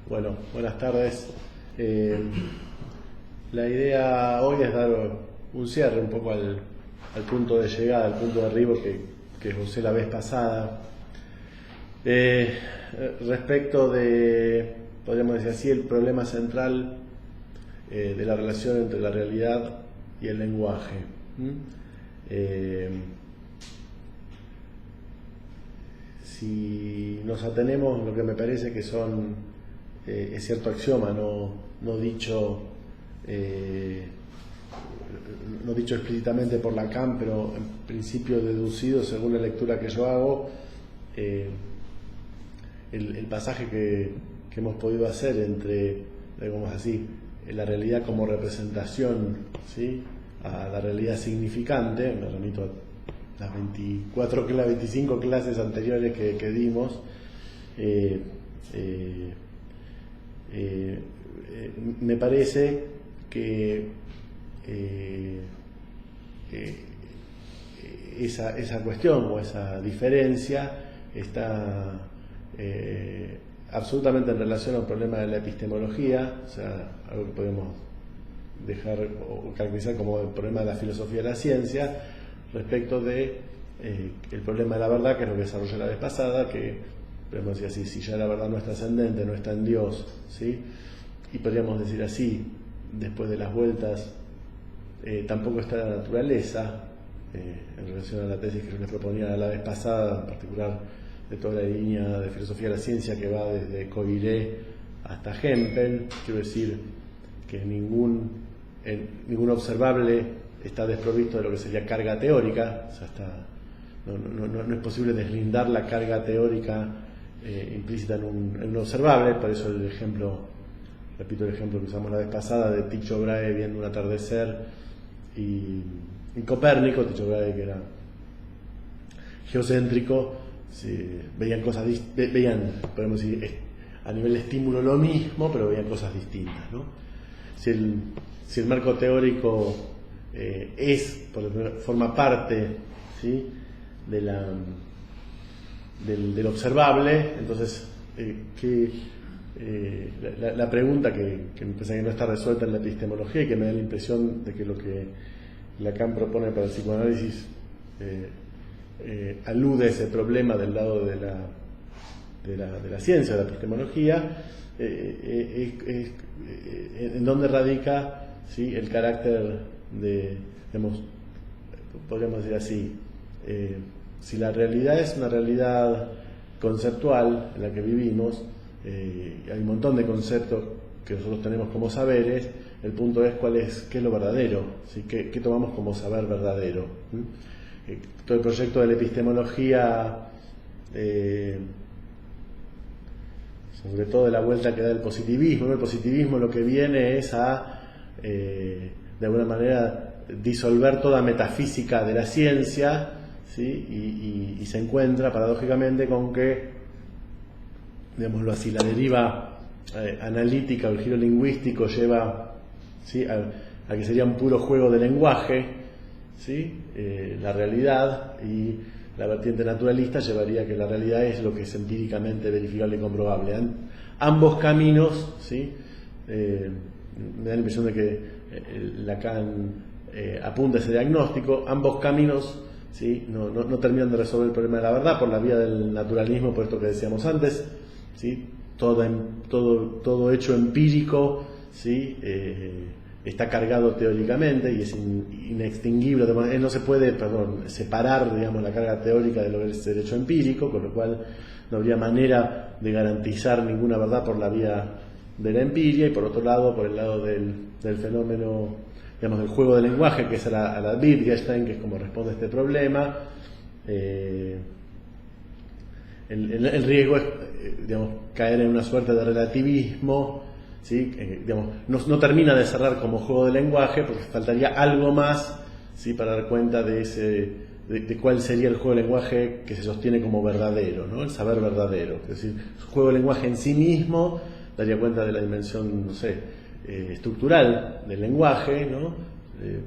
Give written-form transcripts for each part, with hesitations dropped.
Bueno, buenas tardes. La idea hoy es dar un cierre un poco al punto de llegada, al punto de arribo que usé la vez pasada. Respecto de, podríamos decir así, el problema central de la relación entre la realidad y el lenguaje. Si nos atenemos a lo que me parece que es cierto axioma, no dicho explícitamente por Lacan, pero en principio deducido según la lectura que yo hago, el pasaje que hemos podido hacer entre, digamos así, la realidad como representación, ¿sí?, a la realidad significante. Me remito a las 25 clases anteriores que dimos. Me parece que esa cuestión o esa diferencia está absolutamente en relación al problema de la epistemología, o sea, algo que podemos dejar o caracterizar como el problema de la filosofía de la ciencia, respecto de el problema de la verdad, que es lo que desarrollé la vez pasada, que podemos decir así: si ya la verdad no es trascendente, no está en Dios, ¿sí?, y podríamos decir así, después de las vueltas, tampoco está la naturaleza, en relación a la tesis que yo les proponía la vez pasada, en particular de toda la línea de filosofía de la ciencia que va desde Coiré hasta Hempel. Quiero decir que ningún observable está desprovisto de lo que sería carga teórica, o sea, no es posible deslindar la carga teórica implícita en un observable. Por eso el ejemplo, repito el ejemplo que usamos la vez pasada, de Tycho Brahe viendo un atardecer y Copérnico. Tycho Brahe, que era geocéntrico, veían cosas, podemos decir, a nivel de estímulo lo mismo, pero veían cosas distintas, ¿no? Si el marco teórico forma parte, ¿sí?, del observable, entonces la pregunta que me parece que no está resuelta en la epistemología, y que me da la impresión de que lo que Lacan propone para el psicoanálisis alude a ese problema del lado de la ciencia, de la epistemología, en donde radica, ¿sí?, el carácter de, digamos, podríamos decir así, si la realidad es una realidad conceptual en la que vivimos, hay un montón de conceptos que nosotros tenemos como saberes. El punto es qué es lo verdadero, ¿sí?, qué tomamos como saber verdadero. Todo el proyecto de la epistemología, sobre todo de la vuelta que da el positivismo, ¿no? El positivismo lo que viene es a, de alguna manera, disolver toda metafísica de la ciencia, ¿sí?, y se encuentra paradójicamente con que, digámoslo así, la deriva analítica o el giro lingüístico lleva, ¿sí?, a que sería un puro juego de lenguaje, ¿sí?, la realidad, y la vertiente naturalista llevaría a que la realidad es lo que es empíricamente verificable y comprobable. Ambos caminos, ¿sí?, me da la impresión de que Lacan apunta a ese diagnóstico. Ambos caminos, ¿sí?, no terminan de resolver el problema de la verdad por la vía del naturalismo, por esto que decíamos antes, ¿sí? Todo hecho empírico, ¿sí?, está cargado teóricamente y es inextinguible. No se puede, separar, digamos, la carga teórica de lo que es el hecho empírico, con lo cual no habría manera de garantizar ninguna verdad por la vía de la empiria. Y por otro lado, por el lado del fenómeno, digamos, del juego de lenguaje, que es a la Wittgenstein, que es como responde a este problema, el riesgo es, digamos, caer en una suerte de relativismo, ¿sí? Digamos, no termina de cerrar como juego de lenguaje, porque faltaría algo más, ¿sí?, para dar cuenta de cuál sería el juego de lenguaje que se sostiene como verdadero, ¿no?, el saber verdadero. Es decir, el juego de lenguaje en sí mismo daría cuenta de la dimensión, no sé, estructural del lenguaje, ¿no?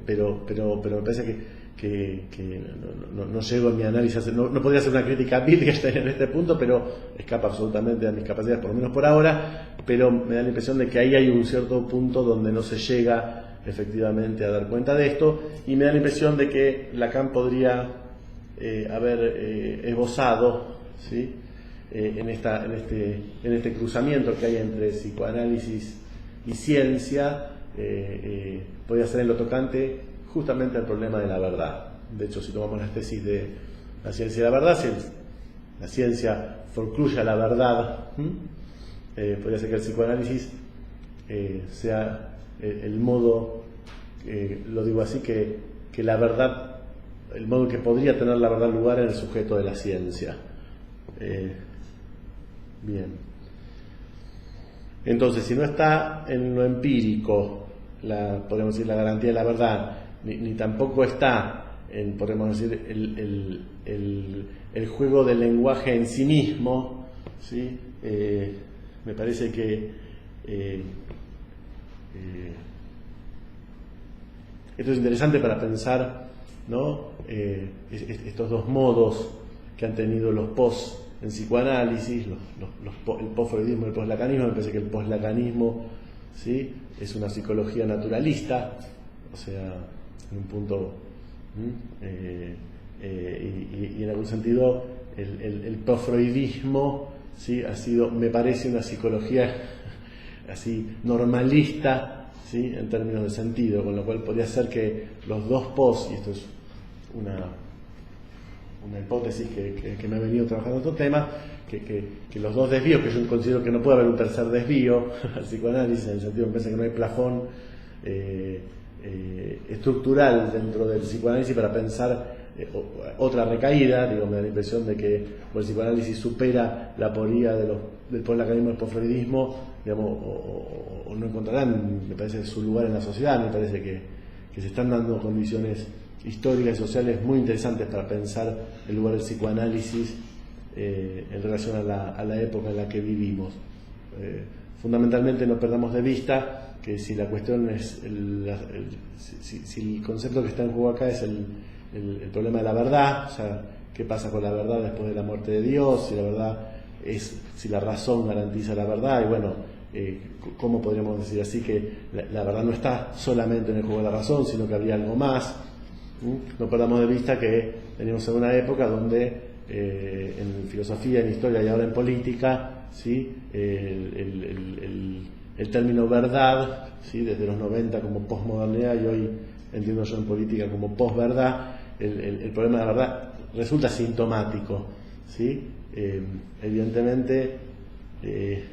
Pero me parece no llego en mi análisis, no podría hacer una crítica a Wittgenstein en este punto, pero escapa absolutamente a mis capacidades, por lo menos por ahora, pero me da la impresión de que ahí hay un cierto punto donde no se llega efectivamente a dar cuenta de esto, y me da la impresión de que Lacan podría haber esbozado, ¿sí?, en este cruzamiento que hay entre psicoanálisis y ciencia, podría ser en lo tocante justamente al problema de la verdad. De hecho, si tomamos las tesis de la ciencia y la verdad, si la ciencia forcluye a la verdad, podría ser que el psicoanálisis sea el modo, lo digo así, que la verdad, el modo que podría tener la verdad lugar en el sujeto de la ciencia. Bien. Entonces, si no está en lo empírico, podemos decir, la garantía de la verdad, ni tampoco está en, podemos decir, el juego del lenguaje en sí mismo, ¿sí? Me parece que esto es interesante para pensar, ¿no?, estos dos modos que han tenido los post en psicoanálisis, el post-freudismo y el post-lacanismo. Me parece que el post-lacanismo, ¿sí?, es una psicología naturalista, o sea, en un punto, y en algún sentido el post-freudismo, ¿sí?, ha sido, me parece, una psicología así normalista, ¿sí?, en términos de sentido, con lo cual podría ser que los dos post, y esto es una hipótesis que me ha venido trabajando en otro tema, que los dos desvíos, que yo considero que no puede haber un tercer desvío al psicoanálisis, en el sentido que me parece que no hay plafón estructural dentro del psicoanálisis para pensar otra recaída. Digo, me da la impresión de que el psicoanálisis supera la aporía del post-lacanismo y del post-freudismo, digamos, o no encontrarán, me parece, su lugar en la sociedad. Me parece que se están dando condiciones históricas y sociales muy interesantes para pensar el lugar del psicoanálisis en relación a la época en la que vivimos. Fundamentalmente, no perdamos de vista que si la cuestión es si el concepto que está en juego acá es el problema de la verdad, o sea, qué pasa con la verdad después de la muerte de Dios, si la razón garantiza la verdad, y bueno, cómo podríamos decir así que la verdad no está solamente en el juego de la razón, sino que habría algo más. No perdamos de vista que venimos en una época donde en filosofía, en historia y ahora en política, ¿sí?, el término verdad, ¿sí?, desde los 90 como posmodernidad, y hoy entiendo yo en política como posverdad, el problema de la verdad resulta sintomático, ¿sí? Evidentemente el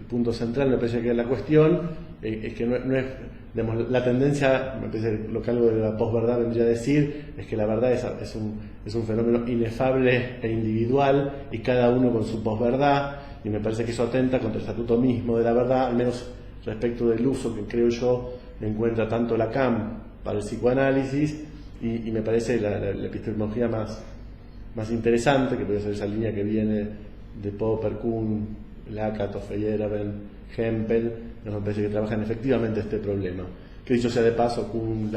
punto central, me parece que es la cuestión, es que no es, digamos, la tendencia, me parece lo que algo de la posverdad vendría a decir, es que la verdad es un fenómeno inefable e individual, y cada uno con su posverdad, y me parece que eso atenta contra el estatuto mismo de la verdad, al menos respecto del uso que creo yo encuentra tanto Lacan para el psicoanálisis, y me parece la epistemología más interesante, que puede ser esa línea que viene de Popper, Kuhn, Lakatos, Feyerabend, Hempel, me parece que trabajan efectivamente este problema. Que dicho sea de paso, Kuhn,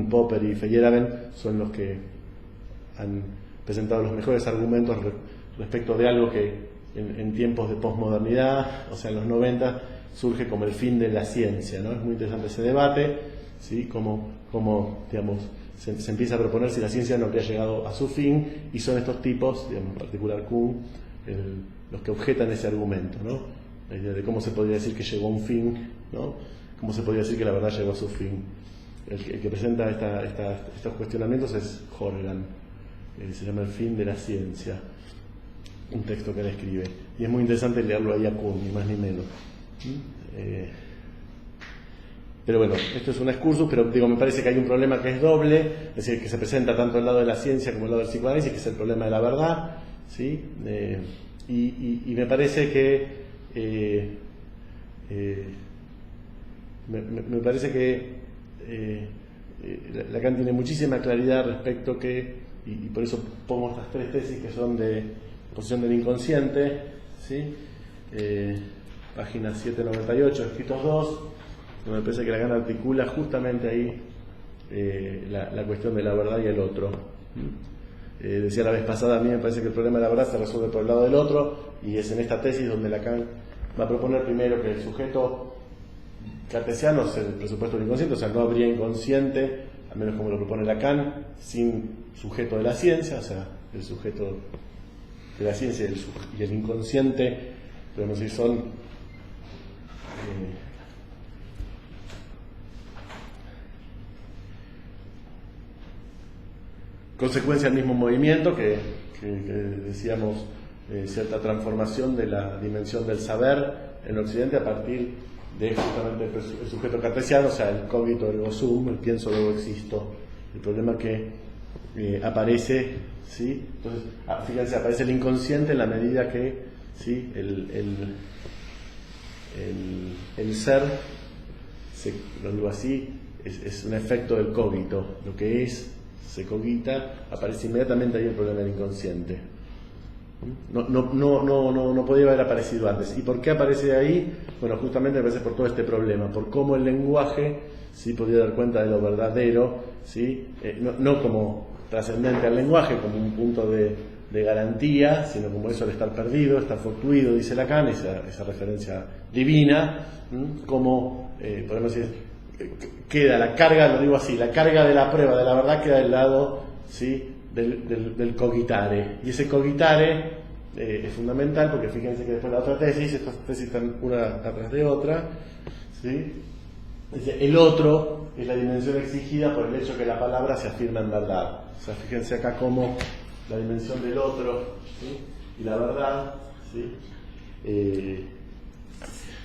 Popper y Feyerabend son los que han presentado los mejores argumentos respecto de algo que en tiempos de posmodernidad, o sea, en los 90, surge como el fin de la ciencia, ¿no? Es muy interesante ese debate, ¿sí?, como digamos, se empieza a proponer si la ciencia no habría llegado a su fin, y son estos tipos, digamos, en particular Kuhn, los que objetan ese argumento, ¿no? La idea de cómo se podría decir que llegó a un fin, ¿no? Cómo se podría decir que la verdad llegó a su fin. El que presenta estos cuestionamientos es Horgan, se llama El fin de la ciencia, un texto que él escribe, y es muy interesante leerlo ahí a Kuhn, ni más ni menos. Pero bueno, esto es un excursus, pero digo, me parece que hay un problema que es doble, es decir, que se presenta tanto el lado de la ciencia como el lado del psicoanálisis, que es el problema de la verdad, ¿sí? Y me parece que me parece que Lacan tiene muchísima claridad respecto que, y por eso pongo estas tres tesis que son de posición del inconsciente, ¿sí? Página 798, escritos 2, me parece que Lacan articula justamente ahí la cuestión de la verdad y el otro. Decía la vez pasada, a mí me parece que el problema de la verdad se resuelve por el lado del otro, y es en esta tesis donde Lacan va a proponer primero que el sujeto cartesiano es el presupuesto del inconsciente, o sea, no habría inconsciente, al menos como lo propone Lacan, sin sujeto de la ciencia, o sea, el sujeto de la ciencia y el inconsciente, podemos decir, son consecuencia del mismo movimiento que decíamos, cierta transformación de la dimensión del saber en Occidente a partir de justamente el sujeto cartesiano, o sea, el cogito ergo sum, el pienso luego existo. El problema que aparece, ¿sí? Entonces, fíjense, aparece el inconsciente en la medida que, ¿sí?, el ser, lo digo así, es un efecto del cogito. Lo que es se cogita, aparece inmediatamente ahí el problema del inconsciente. No podía haber aparecido antes. ¿Y por qué aparece ahí? Bueno, justamente me parece por todo este problema, por cómo el lenguaje sí podía dar cuenta de lo verdadero, ¿sí? No como trascendente al lenguaje, como un punto de garantía, sino como eso de estar perdido, estar fortuido, dice Lacan, esa referencia divina, como podemos decir, queda la carga, lo digo así, la carga de la prueba de la verdad queda del lado, ¿sí?, del cogitare, y ese cogitare es fundamental porque fíjense que después la otra tesis, estas tesis están una atrás de otra, ¿sí? El otro es la dimensión exigida por el hecho que la palabra se afirma en verdad. O sea, fíjense acá cómo la dimensión del otro, ¿sí?, y la verdad, ¿sí?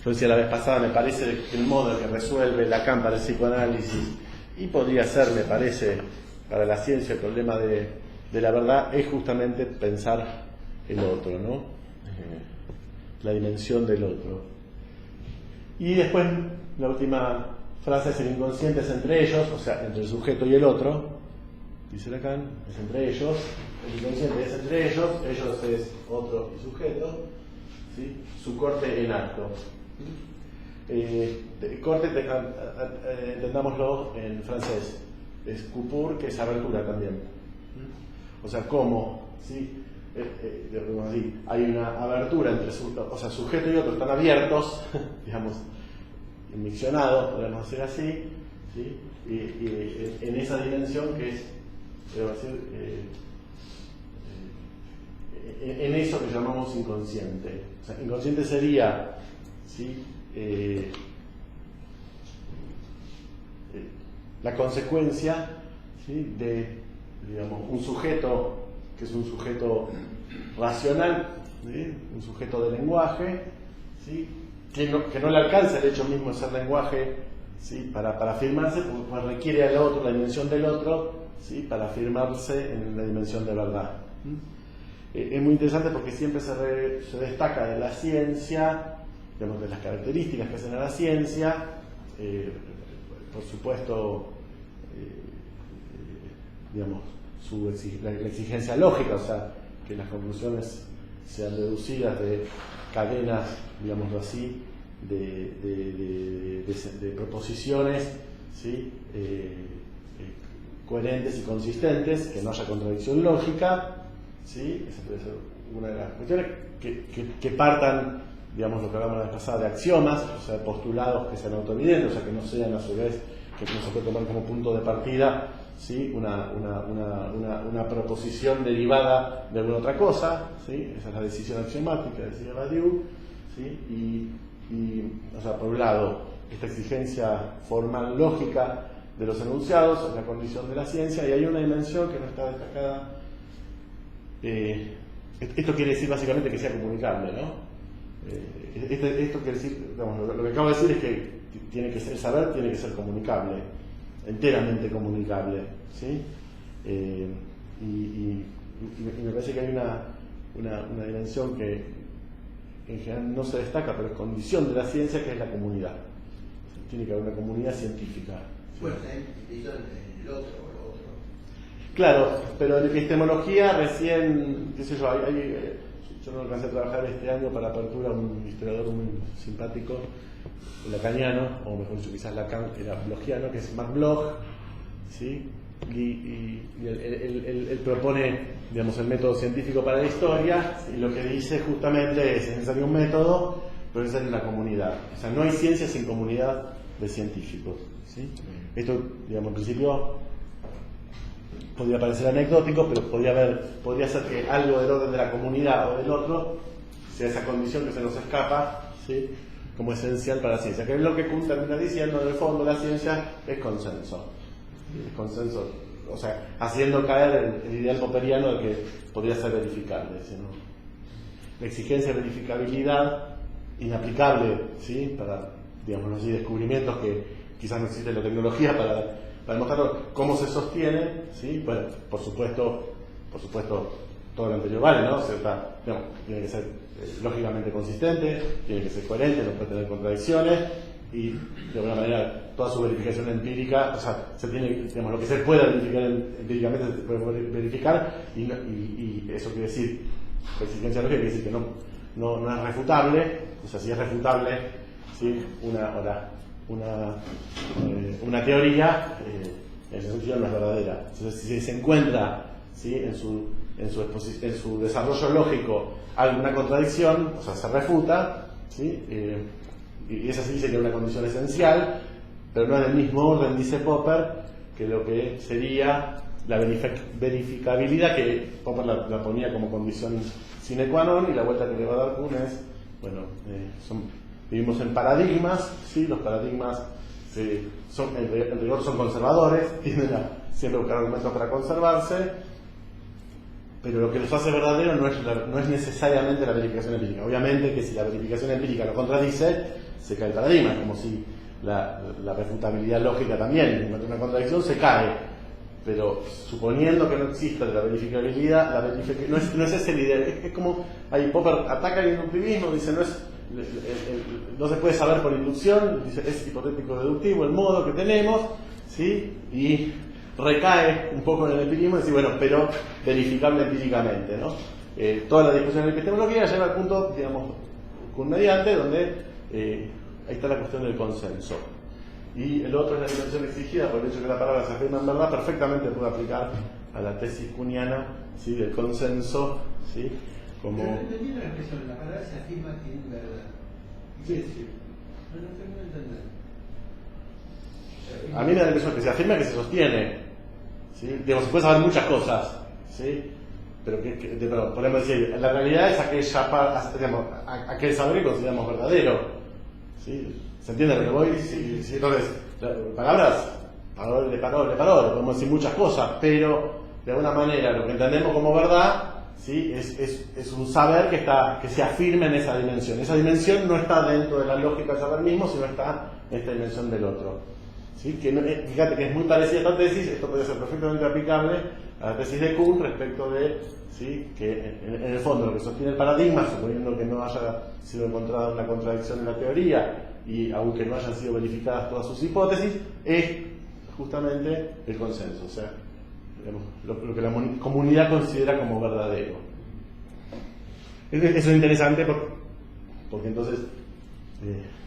Yo decía la vez pasada, me parece que el modo en que resuelve Lacan para el psicoanálisis, y podría ser, me parece, para la ciencia, el problema de la verdad, es justamente pensar el otro, ¿no? La dimensión del otro. Y después, la última frase es: el inconsciente es entre ellos, o sea, entre el sujeto y el otro, dice Lacan, es entre ellos, el inconsciente es entre ellos es otro y sujeto, ¿sí?, su corte en acto. Corte, entendámoslo en francés, es coupure, que es abertura también. O sea, ¿cómo? ¿Sí? Hay una abertura entre sujeto y otro, están abiertos, digamos, miccionados, podemos decir así, ¿sí? Y en esa dimensión que es, podemos decir, en eso que llamamos inconsciente. O sea, inconsciente sería, ¿sí?, la consecuencia, ¿sí?, de, digamos, un sujeto que es un sujeto racional, ¿sí?, un sujeto de lenguaje, ¿sí?, que no le alcanza el hecho mismo de ser lenguaje, ¿sí?, para afirmarse, pues requiere al otro, la dimensión del otro, ¿sí?, para afirmarse en la dimensión de verdad. Es muy interesante porque siempre se destaca de la ciencia, digamos, de las características que hacen a la ciencia, por supuesto, digamos, la exigencia lógica, o sea, que las conclusiones sean deducidas de cadenas, digámoslo así, de proposiciones, ¿sí?, coherentes y consistentes, que no haya contradicción lógica, ¿sí? Esa puede ser una de las cuestiones, que partan, digamos, lo que hablamos la vez pasada, de axiomas, o sea, de postulados que sean autoevidentes, o sea, que no sean a su vez, que no se puede tomar como punto de partida, ¿sí?, una proposición derivada de alguna otra cosa, ¿sí? Esa es la decisión axiomática, decía Badiou, ¿sí? O sea, por un lado, esta exigencia formal lógica de los enunciados es la condición de la ciencia, y hay una dimensión que no está destacada. Esto quiere decir básicamente que sea comunicable, ¿no? Esto quiere decir, digamos, lo que acabo de decir es que el saber tiene que ser comunicable, enteramente comunicable, ¿sí? Y me parece que hay una dimensión que en general no se destaca, pero es condición de la ciencia, que es la comunidad. O sea, tiene que haber una comunidad científica, ¿sí? Bueno, el otro o lo otro. Claro, pero en epistemología recién, qué sé yo, yo no alcancé a trabajar este año para Apertura, un historiador muy simpático, lacaniano, o mejor dicho, quizás Lacan era blochiano, que es Marc Bloch, ¿sí? Y él propone, digamos, el método científico para la historia, y lo que dice justamente es necesario un método, pero es necesario una comunidad. O sea, no hay ciencia sin comunidad de científicos, ¿sí? Esto, digamos, en principio podría parecer anecdótico, pero podría ser que algo del orden de la comunidad o del otro sea esa condición que se nos escapa, ¿sí? Como esencial para la ciencia. Que es lo que Kuhn termina diciendo, en el fondo la ciencia es consenso. Es consenso, o sea, haciendo caer el ideal popperiano de que podría ser verificable, ¿no? La exigencia de verificabilidad inaplicable, ¿sí? Para, digamos así, descubrimientos que quizás no existe la tecnología para demostrar cómo se sostiene, ¿sí? Bueno, por supuesto, todo lo anterior vale, ¿no? O sea, tiene que ser lógicamente consistente, tiene que ser coherente, no puede tener contradicciones, y de alguna manera toda su verificación empírica, o sea, se tiene, digamos, lo que se pueda verificar empíricamente se puede verificar, y eso quiere decir, la exigencia lógica quiere decir que no es refutable. O sea, si es refutable, ¿sí? una teoría, en ese sentido no es verdadera. Entonces, si se encuentra, ¿sí? en su desarrollo lógico alguna contradicción, o sea, se refuta, ¿sí? Y esa sí sería una condición esencial, pero no en el mismo orden, dice Popper, que lo que sería la verificabilidad, que Popper la ponía como condición sine qua non, y la vuelta que le va a dar Kuhn es, bueno, vivimos en paradigmas, ¿sí? Los paradigmas en rigor son conservadores, tienden a siempre buscar argumentos para conservarse, pero lo que los hace verdadero no es necesariamente la verificación empírica. Obviamente que si la verificación empírica lo contradice, se cae el paradigma, como si la refutabilidad lógica también, en una contradicción, se cae. Pero suponiendo que no exista la verificabilidad, no es ese el ideal. Es como, ahí Popper ataca el inductivismo, dice no se puede saber por inducción, dice es hipotético deductivo el modo que tenemos, ¿sí? Y recae un poco en el empirismo y dice, bueno, pero verificable empíricamente, ¿no? Toda la discusión en la epistemología lleva al punto, digamos, con mediante, donde ahí está la cuestión del consenso. Y el otro es la dimensión exigida, por el hecho que la palabra se afirma en verdad, perfectamente puede aplicar a la tesis kuhniana, ¿sí? Del consenso, ¿sí? Como... Pero no entendí la expresión, la palabra se afirma en verdad. Sí. No termino de entender. A mí me da la impresión que se afirma que se sostiene, ¿sí? Digamos, se puede saber muchas cosas, ¿sí? Pero podemos decir, la realidad es aquel saber que consideramos verdadero, ¿sí? ¿Se entiende lo que voy? Sí, entonces, palabras, parole, podemos decir muchas cosas, pero de alguna manera lo que entendemos como verdad, ¿sí? es un saber que se afirma en esa dimensión. Esa dimensión no está dentro de la lógica del saber mismo, sino está en esta dimensión del otro. ¿Sí? Fíjate que es muy parecida a esta tesis, esto puede ser perfectamente aplicable a la tesis de Kuhn respecto de, ¿sí? Que en el fondo lo que sostiene el paradigma, suponiendo que no haya sido encontrada una contradicción en la teoría, y aunque no hayan sido verificadas todas sus hipótesis, es justamente el consenso, o sea, digamos, lo que la comunidad considera como verdadero. Eso es interesante porque entonces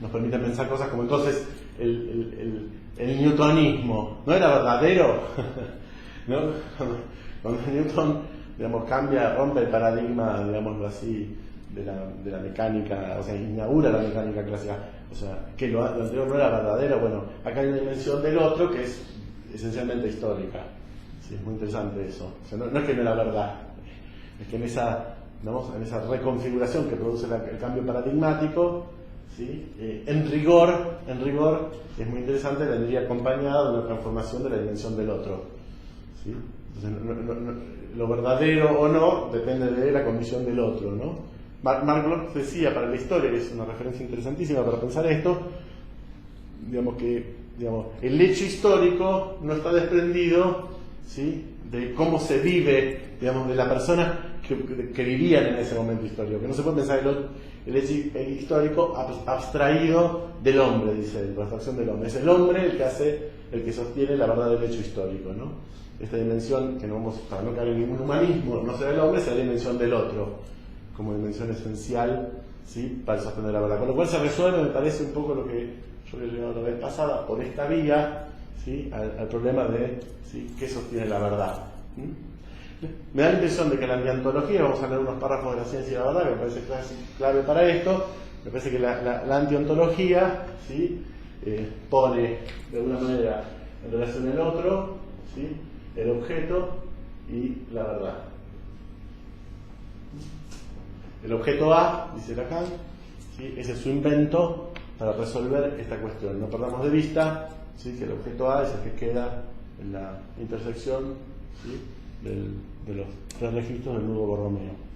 nos permite pensar cosas como entonces el newtonismo no era verdadero, ¿no? Cuando Newton, digamos, rompe el paradigma, digámoslo así, de la mecánica, o sea, inaugura la mecánica clásica, o sea, que lo anterior no era verdadero. Bueno, acá hay una dimensión del otro que es esencialmente histórica. Sí, es muy interesante eso. O sea, no es que no era verdad, es que en esa reconfiguración que produce el cambio paradigmático, ¿sí? En rigor es muy interesante, vendría acompañado de una transformación de la dimensión del otro, ¿sí? Entonces, lo verdadero o no depende de la condición del otro, ¿no? Marc Bloch decía para la historia, que es una referencia interesantísima para pensar esto, digamos, el hecho histórico no está desprendido, ¿sí? De cómo se vive, digamos, de la persona que vivían en ese momento histórico, que no se puede pensar el hecho histórico abstraído del hombre, dice él, la abstracción del hombre. Es el hombre el que sostiene la verdad del hecho histórico, ¿no? Esta dimensión, que para no caer en ningún humanismo, no será el hombre, será la dimensión del otro, como dimensión esencial, ¿sí? Para sostener la verdad. Con lo cual se resuelve, me parece, un poco lo que yo había llegado la vez pasada, por esta vía, ¿sí? al problema de, ¿sí? qué sostiene la verdad. Me da la impresión de que la antiantología, vamos a leer unos párrafos de la ciencia y la verdad, que me parece clave para esto. Me parece que la antiontología, ¿sí? Pone de alguna manera en relación el otro, ¿sí? El objeto y la verdad. El objeto A, dice Lacan, ¿sí? Ese es su invento para resolver esta cuestión. No perdamos de vista, ¿sí? Que el objeto A es el que queda en la intersección, ¿sí? de los tres registros del nudo borromeo.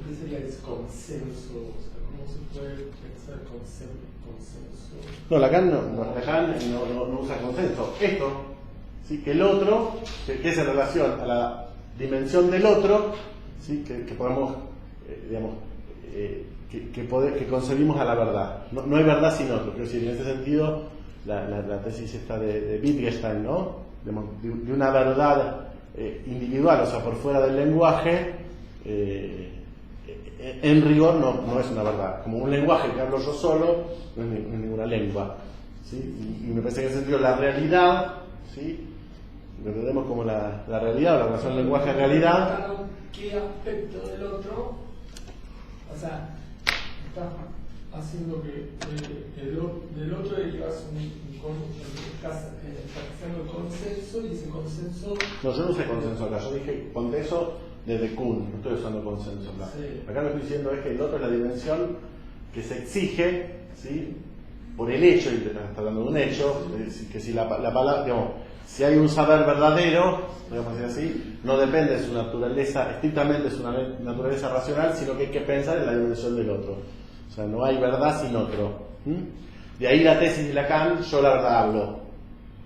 ¿Qué sería ese consenso? O sea, ¿cómo se puede pensar consenso? No, Lacan no usa consenso. Esto, ¿sí? Que el otro, que es en relación a la dimensión del otro, ¿sí? que podemos, digamos, que concebimos a la verdad. No hay verdad sin otro. Quiero decir, en ese sentido, la tesis esta de Wittgenstein, ¿no? De una verdad individual, o sea, por fuera del lenguaje, en rigor no es una verdad. Como un lenguaje que hablo yo solo, no es ninguna lengua, ¿sí? Y me parece que en ese sentido la realidad, ¿sí? Lo entendemos como la realidad o la relación lenguaje-realidad. ¿Qué aspecto del otro? O sea, estás haciendo que del otro derivas estás haciendo consenso, y ese consenso... No, yo no usé consenso acá, yo dije consenso desde Kuhn, no estoy usando consenso acá. Sí. Acá lo que estoy diciendo es que el otro es la dimensión que se exige, ¿sí? Por el hecho, y está hablando de un hecho, que si la palabra, digamos, si hay un saber verdadero, podemos decir así, no depende de su naturaleza, estrictamente de su naturaleza racional, sino que hay que pensar en la dimensión del otro. O sea, no hay verdad sin otro. De ahí la tesis de Lacan, yo la verdad hablo.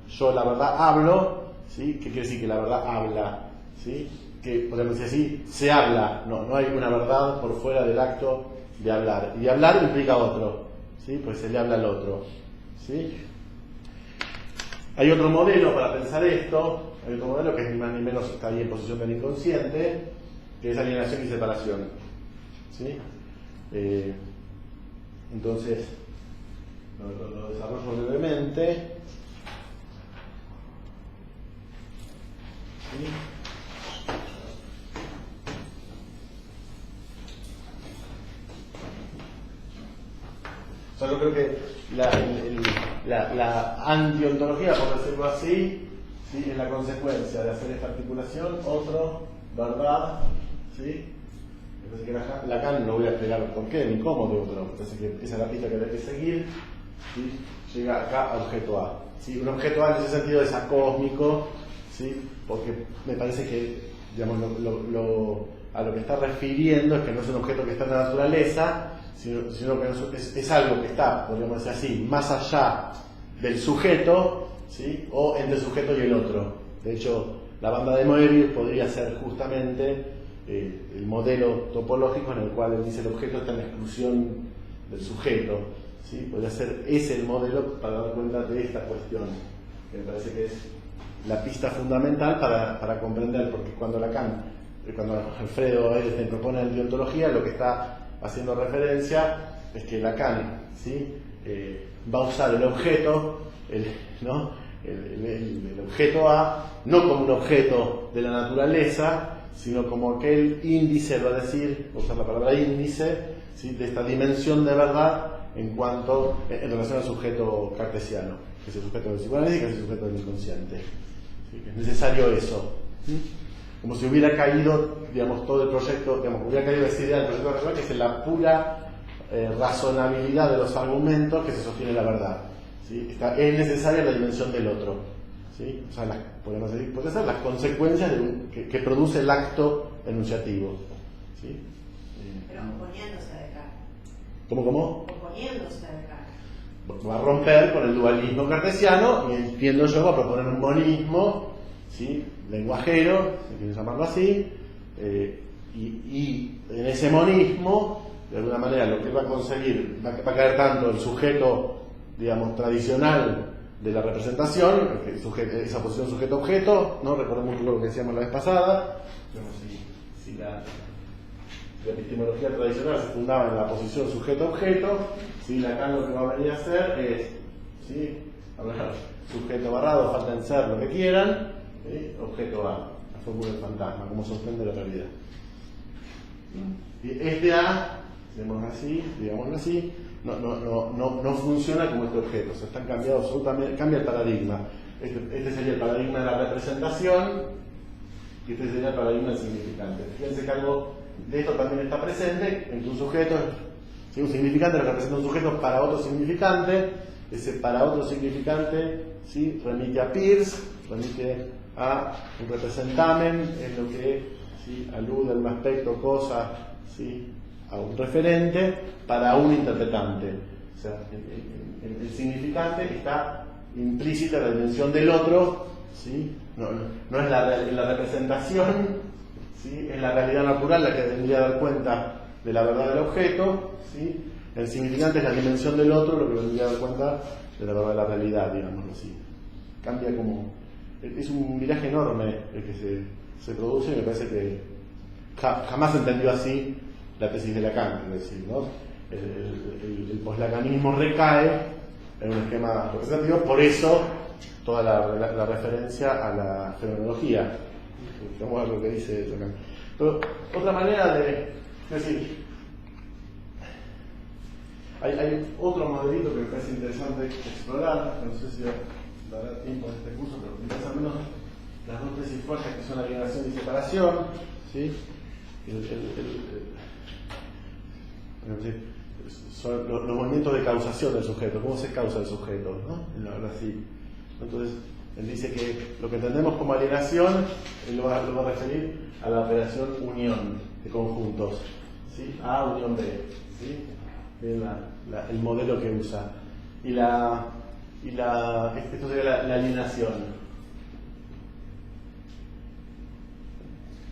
Yo la verdad hablo, ¿sí? ¿Qué quiere decir que la verdad habla? ¿Sí? Que podemos decir así, se habla, no hay una verdad por fuera del acto de hablar. Y hablar implica otro, ¿sí? Pues se le habla al otro, ¿sí? Hay otro modelo para pensar esto, hay otro modelo que es ni más ni menos está ahí en posición del inconsciente, que es alienación y separación, ¿sí? Entonces, lo desarrollo brevemente. ¿Sí? O sea, yo creo que la antiontología, por decirlo así, ¿sí? Es la consecuencia de hacer esta articulación, otro, verdad, ¿sí? Me parece que Lacan no voy a explicar por qué ni cómo de otro, me parece que esa es la pista que hay que seguir, ¿sí? Llega acá a objeto A, ¿sí? Un objeto A en ese sentido es acósmico, ¿sí? Porque me parece que, digamos, a lo que está refiriendo es que no es un objeto que está en la naturaleza, sino que es algo que está, podríamos decir así, más allá del sujeto, ¿sí? O entre el sujeto y el otro. De hecho, la banda de Moebius podría ser justamente el modelo topológico en el cual él dice el objeto está en la exclusión del sujeto, ¿sí? Podría ser ese el modelo para dar cuenta de esta cuestión, que me parece que es la pista fundamental para comprender, porque cuando Alfredo Edelstein propone la antiontología, lo que está haciendo referencia es que Lacan, ¿sí? Va a usar el objeto, el objeto A, no como un objeto de la naturaleza, sino como aquel índice, va a decir, usar la palabra índice, ¿sí? De esta dimensión de verdad en relación al sujeto cartesiano, que es el sujeto del psicoanálisis, que es el sujeto del inconsciente. ¿Sí? Que es necesario eso. ¿Sí? Como si hubiera caído, digamos, todo el proyecto, digamos, hubiera caído esa idea del proyecto racional, que es en la pura razonabilidad de los argumentos que se sostiene la verdad, ¿sí? Es necesaria la dimensión del otro, ¿sí? O sea, podemos decir, puede ser las consecuencias que produce el acto enunciativo, ¿sí? Pero oponiéndose de acá. ¿Cómo? Oponiéndose de acá. Va a romper con el dualismo cartesiano y entiendo yo va a proponer un monismo, ¿sí? Lenguajero, si quieren llamarlo así, y en ese monismo, de alguna manera, lo que va a conseguir, va a caer tanto el sujeto, digamos, tradicional de la representación, esa posición sujeto-objeto, ¿no? Recordemos un poco lo que decíamos la vez pasada, si la epistemología tradicional se fundaba en la posición sujeto-objeto, ¿sí? Lacan lo que va a venir a hacer es, ¿sí? Hablar sujeto barrado, falta en ser lo que quieran, ¿sí? Objeto A, la fórmula del fantasma, como sostén de la realidad. Y este A, digámoslo así, no funciona como este objeto, o sea, están cambiados absolutamente, cambia el paradigma. Este sería el paradigma de la representación y este sería el paradigma del significante. Fíjense que algo de esto también está presente en que un sujeto, ¿sí? Un significante representa un sujeto para otro significante, ese para otro significante, ¿sí? Remite a Peirce, remite a un representamen, es lo que, ¿sí? Alude a un aspecto, cosa, ¿sí? A un referente para un interpretante. O sea, el significante está implícita la dimensión del otro, ¿sí? No es la representación, ¿sí? Es la realidad natural la que tendría que dar cuenta de la verdad del objeto, ¿sí? El significante es la dimensión del otro, lo que vendría a dar cuenta de la verdad de la realidad, digámoslo así. Cambia como... Es un viraje enorme el que se produce y me parece que jamás se entendió así la tesis de Lacan, es decir, ¿no? El poslacanismo recae en un esquema representativo, por eso toda la referencia a la fenomenología. Vamos a ver lo que dice Lacan. Pero otra manera de decir, hay otro modelito que me parece interesante explorar, no sé si dará tiempo en este curso, pero quizás al menos las dos tesis fuertes que son alienación y separación, ¿sí? Son los movimientos de causación del sujeto, cómo se causa el sujeto, ¿no? Ahora sí. Entonces, él dice que lo que entendemos como alienación, él lo va a referir a la operación unión de conjuntos, ¿sí? A unión B, ¿sí? Es el modelo que usa. Esto sería la alienación.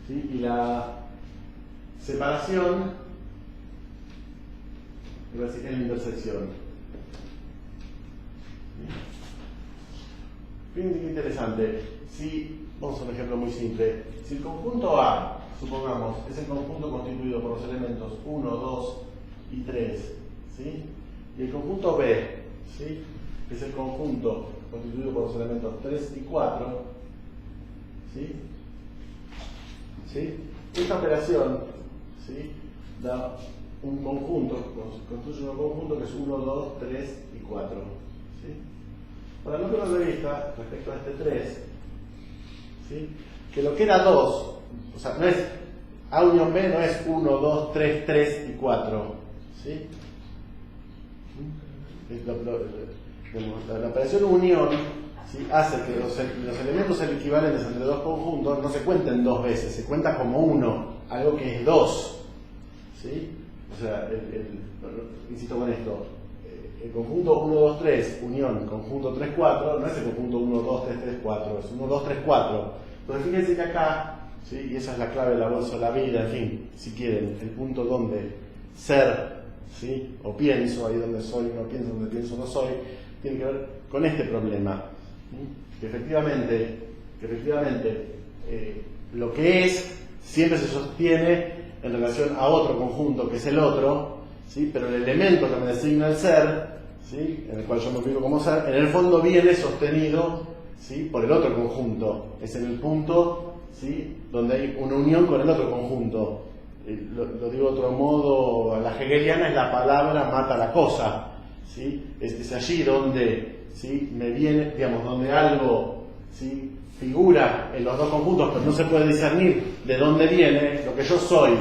¿Sí? Y la separación, iba a decir, es la intersección. Fíjense qué interesante. Si, vamos a un ejemplo muy simple. Si el conjunto A, supongamos, es el conjunto constituido por los elementos 1, 2 y 3, ¿sí? Y el conjunto B, ¿sí? Es el conjunto constituido por los elementos 3 y 4, ¿sí? ¿Sí? Esta operación, ¿sí? Da un conjunto, construye un conjunto que es 1, 2, 3 y 4, ¿sí? Para no perder de vista, respecto a este 3, ¿sí? Que lo que era 2, o sea, no es A unión B, no es 1, 2, 3, 3 y 4, ¿sí? La operación unión, ¿sí? Hace que los elementos equivalentes entre dos conjuntos no se cuenten dos veces, se cuenta como uno, algo que es 2, ¿sí? O sea, insisto con esto, el conjunto 1, 2, 3, unión, conjunto 3, 4, no es el conjunto 1, 2, 3, 3, 4, es 1, 2, 3, 4. Entonces fíjense que acá, ¿sí? Y esa es la clave de la bolsa de la vida, en fin, si quieren, el punto donde ser, ¿sí? O pienso, ahí donde soy no pienso, donde pienso no soy, tiene que ver con este problema, ¿sí? Que efectivamente lo que es siempre se sostiene en relación a otro conjunto que es el otro, ¿sí? Pero el elemento que me designa el ser, ¿sí? En el cual yo me ubico como ser, en el fondo viene sostenido, ¿sí? Por el otro conjunto, es en el punto, ¿sí? Donde hay una unión con el otro conjunto. Lo digo de otro modo, la hegeliana es la palabra mata la cosa, ¿sí? Es allí donde, ¿sí? Me viene, digamos, donde algo, ¿sí? Figura en los dos conjuntos, pero no se puede discernir de dónde viene. Lo que yo soy,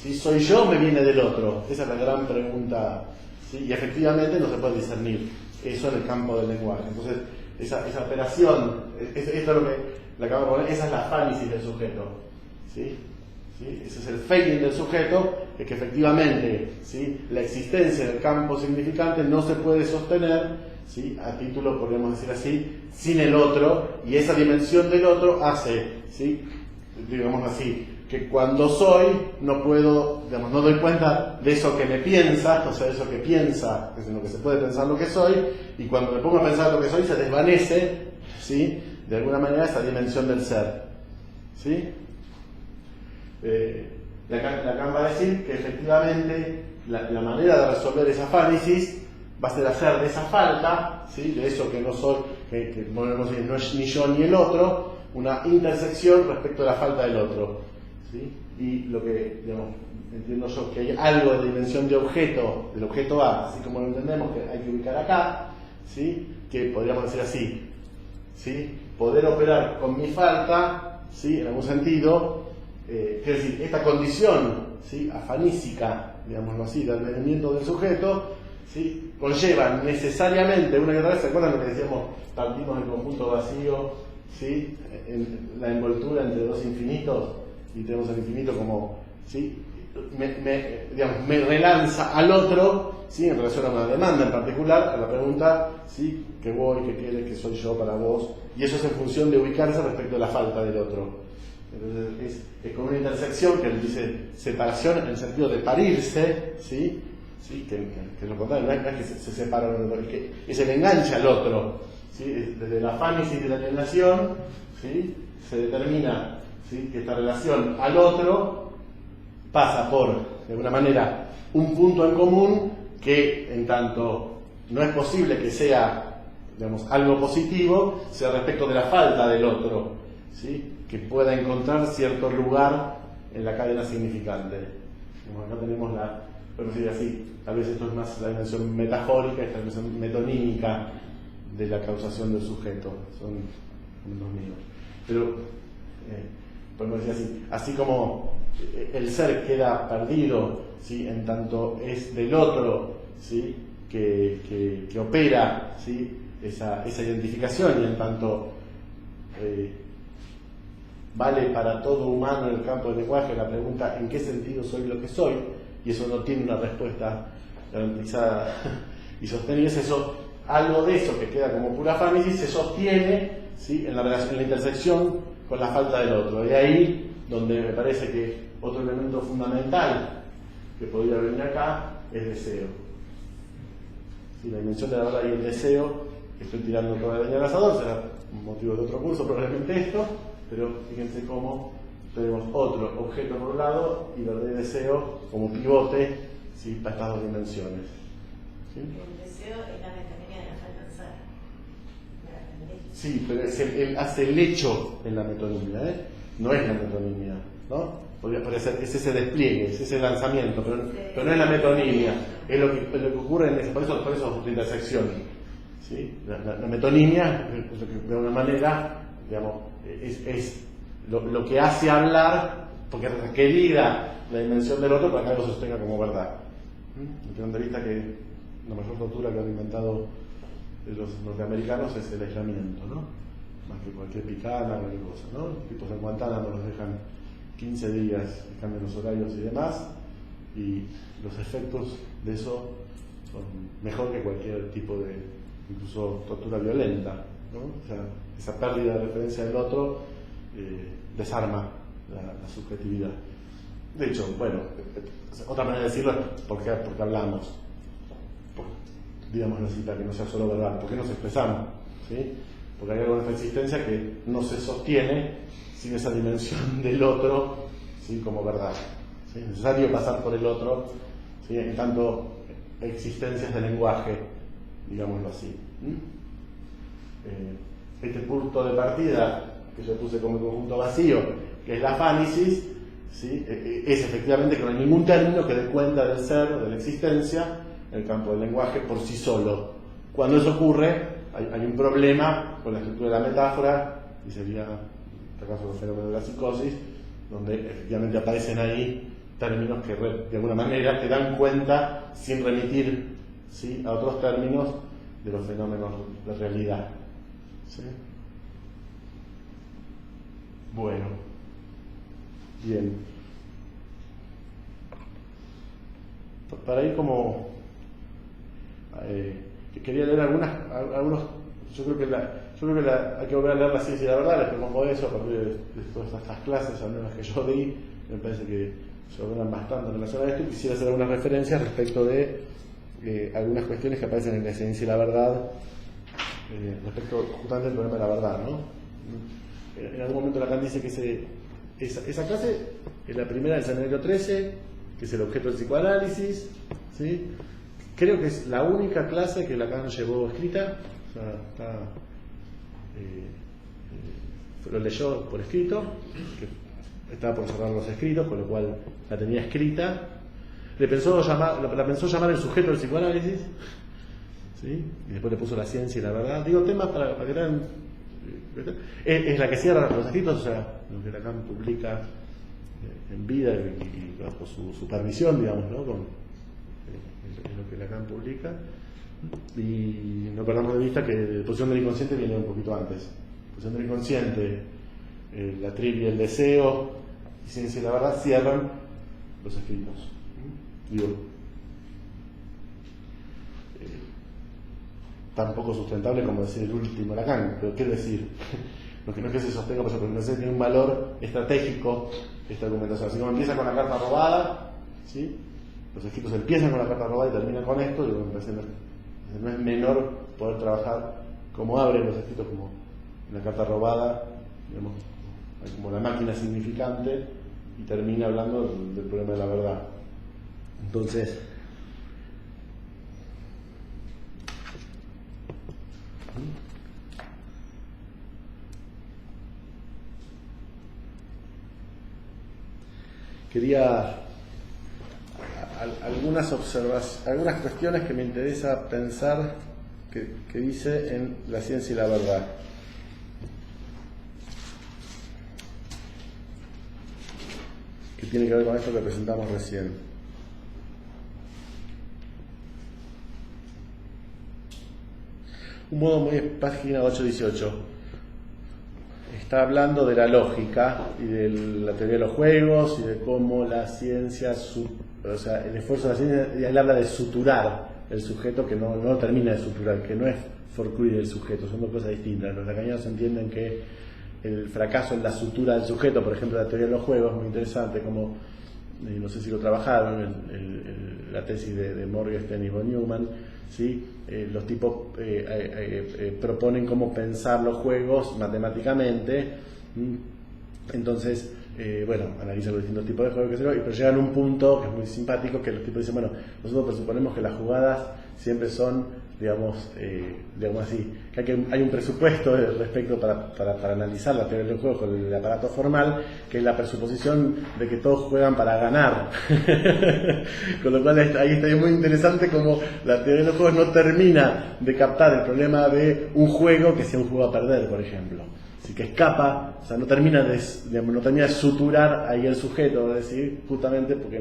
si soy yo, me viene del otro. Esa es la gran pregunta, ¿sí? Y efectivamente no se puede discernir eso en el campo del lenguaje. Entonces, esa operación, esto es lo que le acabo de poner, esa es la fálisis del sujeto, ¿sí? ¿Sí? Ese es el failing del sujeto, es que efectivamente, ¿sí? La existencia del campo significante no se puede sostener, ¿sí? A título, podríamos decir así, sin el otro, y esa dimensión del otro hace, ¿sí? Digamos así, que cuando soy no puedo, digamos, no doy cuenta de eso que me piensa, o sea, de eso que piensa, que es en lo que se puede pensar lo que soy, y cuando me pongo a pensar lo que soy se desvanece, ¿sí? De alguna manera esa dimensión del ser, ¿sí? Lacan va a decir que efectivamente la manera de resolver esa fánesis va a ser hacer de esa falta, ¿sí? De eso que no soy, que no es ni yo ni el otro, una intersección respecto a la falta del otro, ¿sí? Y lo que, digamos, entiendo yo que hay algo de dimensión de objeto, del objeto A, así como lo entendemos que hay que ubicar acá, ¿sí? Que podríamos decir así, ¿sí? Poder operar con mi falta, ¿sí? En algún sentido, es decir, esta condición, ¿sí? Afanísica, digámoslo así, del advenimiento del sujeto, ¿sí? Conlleva necesariamente, una y otra vez, ¿se acuerdan lo que decíamos? Partimos del conjunto vacío, ¿sí? En la envoltura entre dos infinitos, y tenemos el infinito como, ¿sí? Me relanza al otro, ¿sí? En relación a una demanda en particular, a la pregunta, ¿sí? ¿Qué voy, qué quieres, qué soy yo para vos? Y eso es en función de ubicarse respecto a la falta del otro. Entonces es como una intersección que él dice separación en el sentido de parirse, ¿sí? ¿Sí? Que lo contrario, no es que se separa uno del otro, es que se le engancha al otro, ¿sí? Desde la fánesis de la alienación, ¿sí? Se determina, ¿sí? Que esta relación al otro pasa por, de alguna manera, un punto en común que, en tanto no es posible que sea, digamos, algo positivo, sea respecto de la falta del otro, ¿sí? Que pueda encontrar cierto lugar en la cadena significante. Como acá tenemos la, podemos decir así, tal vez esto es más la dimensión metafórica, esta dimensión metonímica de la causación del sujeto, son los míos. Pero podemos decir así como el ser queda perdido, ¿sí? En tanto es del otro, ¿sí? que opera, ¿sí? esa identificación, y en tanto vale para todo humano en el campo del lenguaje la pregunta ¿en qué sentido soy lo que soy? Y eso no tiene una respuesta garantizada y sostenida. Eso, algo de eso que queda como pura fánesis se sostiene, ¿sí? en la intersección con la falta del otro. Y ahí donde me parece que otro elemento fundamental que podría venir acá es deseo. ¿Sí? La dimensión de la verdad y el deseo, que estoy tirando toda la leña al asador, será un motivo de otro curso probablemente esto, pero fíjense cómo tenemos otro objeto por un lado y verdad y deseo como pivote, ¿sí? Para estas dos dimensiones. ¿Sí? El deseo es la metonimia de la falta de ser. Sí, pero él hace el hecho en la metonimia, ¿eh? No es la metonimia, ¿no? Podría ser, es ese despliegue, es ese lanzamiento, pero no es la metonimia, es lo que ocurre en ese, por eso es otra intersección, ¿sí? La metonimia, de alguna manera, digamos, es lo que hace hablar, porque es requerida la dimensión del otro para que algo se sostenga como verdad. Desde un punto de vista que la mayor tortura que han inventado los norteamericanos es el aislamiento, ¿no? Más que cualquier picana o cualquier cosa, ¿no? Los tipos en Guantánamo los dejan 15 días, cambian los horarios y demás, y los efectos de eso son mejor que cualquier tipo de, incluso tortura violenta, ¿no? O sea, esa pérdida de referencia del otro desarma la subjetividad. De hecho, bueno, otra manera de decirlo es porque hablamos, digámoslo así, para que no sea solo verdad, porque nos expresamos, ¿sí? Porque hay algo en nuestra existencia que no se sostiene sin esa dimensión del otro, ¿sí? Como verdad, ¿sí? Es necesario pasar por el otro, ¿sí? En tanto existencias de lenguaje, digámoslo así. Este punto de partida que yo puse como conjunto vacío, que es la fánesis, ¿sí? Es efectivamente que no hay ningún término que dé cuenta del ser, de la existencia, en el campo del lenguaje por sí solo. Cuando eso ocurre, hay un problema con la estructura de la metáfora, y sería, en este caso, el fenómeno de la psicosis, donde efectivamente aparecen ahí términos que de alguna manera te dan cuenta, sin remitir, ¿sí? A otros términos, de los fenómenos de realidad. ¿Sí? Bueno, bien. Para ir como quería leer algunos. Yo creo que hay que volver a leer La ciencia y la verdad. Les propongo eso a partir de todas estas clases, al menos que yo di. Me parece que se ordenan bastante en relación a esto, y quisiera hacer algunas referencias respecto de algunas cuestiones que aparecen en La ciencia y la verdad, respecto justamente al problema de la verdad, ¿no? En algún momento Lacan dice que esa clase es la primera del seminario 13, que es el objeto del psicoanálisis, ¿sí? Creo que es la única clase que Lacan llevó escrita, o sea, lo leyó por escrito, que estaba por cerrar los escritos, con lo cual la tenía escrita. La pensó llamar el sujeto del psicoanálisis, ¿sí? Y después le puso la ciencia y la verdad. Digo, temas para que vean. Es la que cierra los escritos, o sea, lo que Lacan publica en vida y bajo su supervisión, digamos, ¿no? Es lo que Lacan publica. Y no perdamos de vista que Posición del Inconsciente viene un poquito antes. Posición del Inconsciente, la trivia, el deseo y ciencia y la verdad cierran los escritos. Digo, tan poco sustentable como decir el último Lacan, pero quiero decir, lo que no es que se sostenga, pero no sé, tiene un valor estratégico esta argumentación. Así como empieza con la carta robada, ¿sí? Los escritos empiezan con la carta robada y terminan con esto, y me parece no es menor poder trabajar como abren los escritos, como la carta robada, digamos, como la máquina significante, y termina hablando del problema de la verdad. Entonces, quería algunas cuestiones que me interesa pensar que dice en La ciencia y la verdad. Que tiene que ver con esto que presentamos recién. Un modo muy página 818. Está hablando de la lógica y de la teoría de los juegos y de cómo la ciencia, o sea, el esfuerzo de la ciencia, él habla de suturar el sujeto, que no termina de suturar, que no es forcluir el sujeto, son dos cosas distintas. Los lacanianos entienden que el fracaso en la sutura del sujeto, por ejemplo, la teoría de los juegos, es muy interesante, como, no sé si lo trabajaron, la tesis de Morgenstern y von Neumann, ¿sí? Los tipos proponen cómo pensar los juegos matemáticamente. Entonces, bueno, analizan los distintos tipos de juegos, pero llegan a un punto que es muy simpático, que los tipos dicen, bueno, nosotros presuponemos que las jugadas siempre son, digamos así, que hay un presupuesto respecto para analizar la teoría del juego con el aparato formal, que es la presuposición de que todos juegan para ganar. Con lo cual ahí está muy interesante como la teoría de los juegos no termina de captar el problema de un juego que sea un juego a perder, por ejemplo. Así que escapa, o sea, no termina de suturar ahí el sujeto, es decir, justamente porque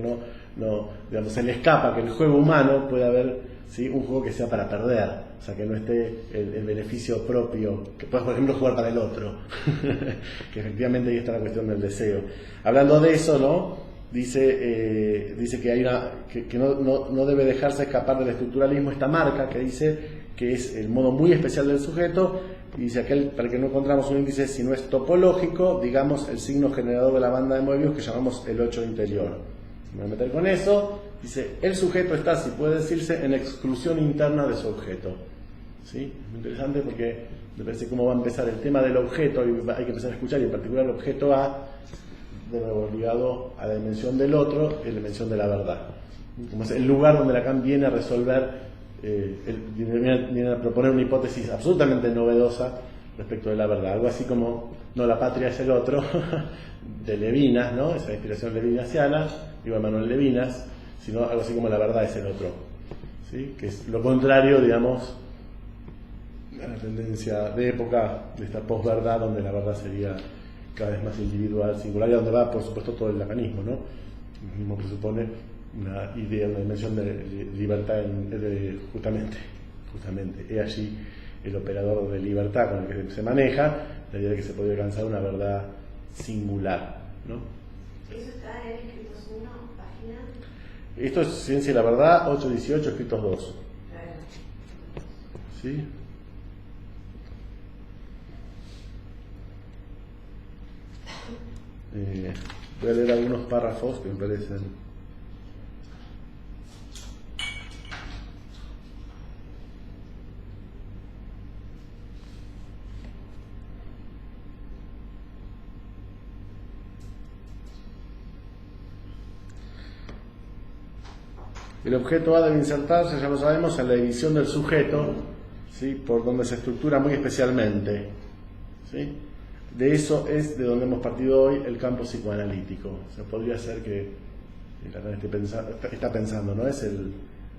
digamos, se le escapa que el juego humano puede haber, ¿sí?, un juego que sea para perder, o sea, que no esté el beneficio propio, que puedas, por ejemplo, jugar para el otro, que efectivamente ahí está la cuestión del deseo. Hablando de eso, ¿no?, dice que hay que no debe dejarse escapar del estructuralismo esta marca que dice que es el modo muy especial del sujeto. Y dice aquel para el que no encontramos un índice si no es topológico, digamos el signo generador de la banda de Möbius que llamamos el 8 interior. Me voy a meter con eso. Dice, el sujeto está, si puede decirse, en exclusión interna de su objeto. ¿Sí? Es muy interesante porque me parece cómo va a empezar el tema del objeto, y hay que empezar a escuchar, y en particular el objeto A, de nuevo ligado a la dimensión del otro, y la dimensión de la verdad. Como es el lugar donde Lacan viene a resolver, viene a proponer una hipótesis absolutamente novedosa respecto de la verdad, algo así como no la patria es el otro de Levinas, ¿no?, esa inspiración levinasiana, digo Manuel Levinas, sino algo así como la verdad es el otro, ¿sí?, que es lo contrario, digamos, a la tendencia de época de esta posverdad, donde la verdad sería cada vez más individual, singular, y donde va, por supuesto, todo el lacanismo, ¿no? El mismo presupone una idea, una dimensión de libertad, justamente, he allí el operador de libertad con el que se maneja, la idea de que se puede alcanzar una verdad singular, ¿no? ¿Eso está en escritos 1, página? Esto es Ciencia y la Verdad, 818, escritos 2. ¿Sí? Voy a leer algunos párrafos que me parecen. El objeto A debe insertarse, ya lo sabemos, en la división del sujeto, ¿sí? Por donde se estructura muy especialmente, ¿sí? De eso es de donde hemos partido hoy el campo psicoanalítico. O sea, podría ser que Lacan está pensando, ¿no? Es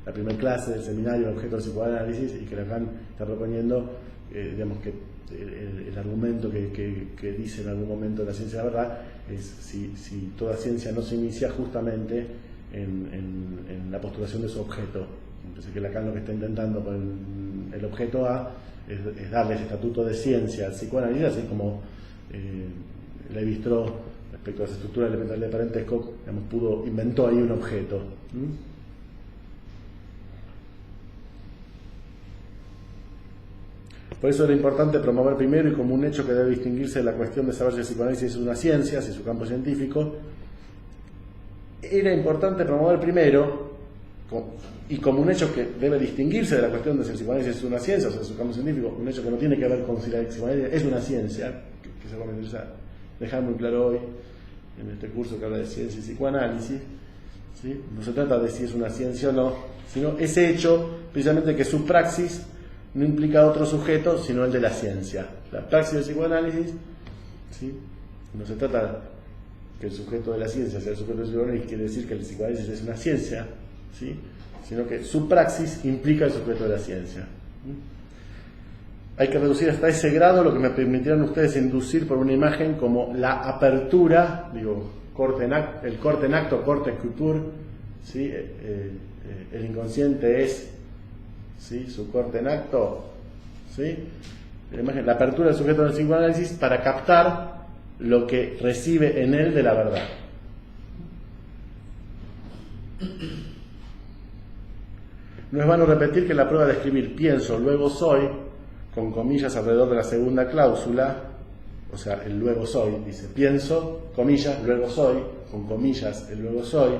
la primera clase del seminario de objeto del psicoanálisis, y que Lacan está proponiendo, digamos, que el argumento que dice en algún momento de la ciencia de la verdad es si toda ciencia no se inicia justamente en la postulación de su objeto. Entonces, que Lacan lo que está intentando con el objeto A es darle ese estatuto de ciencia al psicoanálisis, así como Lévi-Strauss, respecto a las estructuras elementales de parentesco, digamos, inventó ahí un objeto. Por eso era importante promover primero, y como un hecho que debe distinguirse de la cuestión de saber si el psicoanálisis es una ciencia, si es su campo científico, era importante promover primero, y como un hecho que debe distinguirse de la cuestión de si el psicoanálisis es una ciencia, o sea, su campo científico, un hecho que no tiene que ver con si el psicoanálisis es una ciencia, que se va a interesar dejar muy claro hoy en este curso que habla de ciencia y psicoanálisis, ¿sí? No se trata de si es una ciencia o no, sino ese hecho precisamente que su praxis no implica otro sujeto sino el de la ciencia. La praxis del psicoanálisis, ¿sí? No se trata que el sujeto de la ciencia sea el sujeto del psicoanálisis, quiere decir que el psicoanálisis es una ciencia, ¿sí? Sino que su praxis implica el sujeto de la ciencia. Hay que reducir hasta ese grado lo que me permitirán ustedes inducir por una imagen como la apertura, digo, el corte en acto, corte culture, ¿sí? El inconsciente es, ¿sí? Su corte en acto, ¿sí? La imagen, la apertura del sujeto del psicoanálisis para captar lo que recibe en él de la verdad. No es vano repetir que la prueba de escribir pienso, luego soy, con comillas alrededor de la segunda cláusula, o sea, el luego soy, dice pienso, comillas, luego soy, con comillas, el luego soy,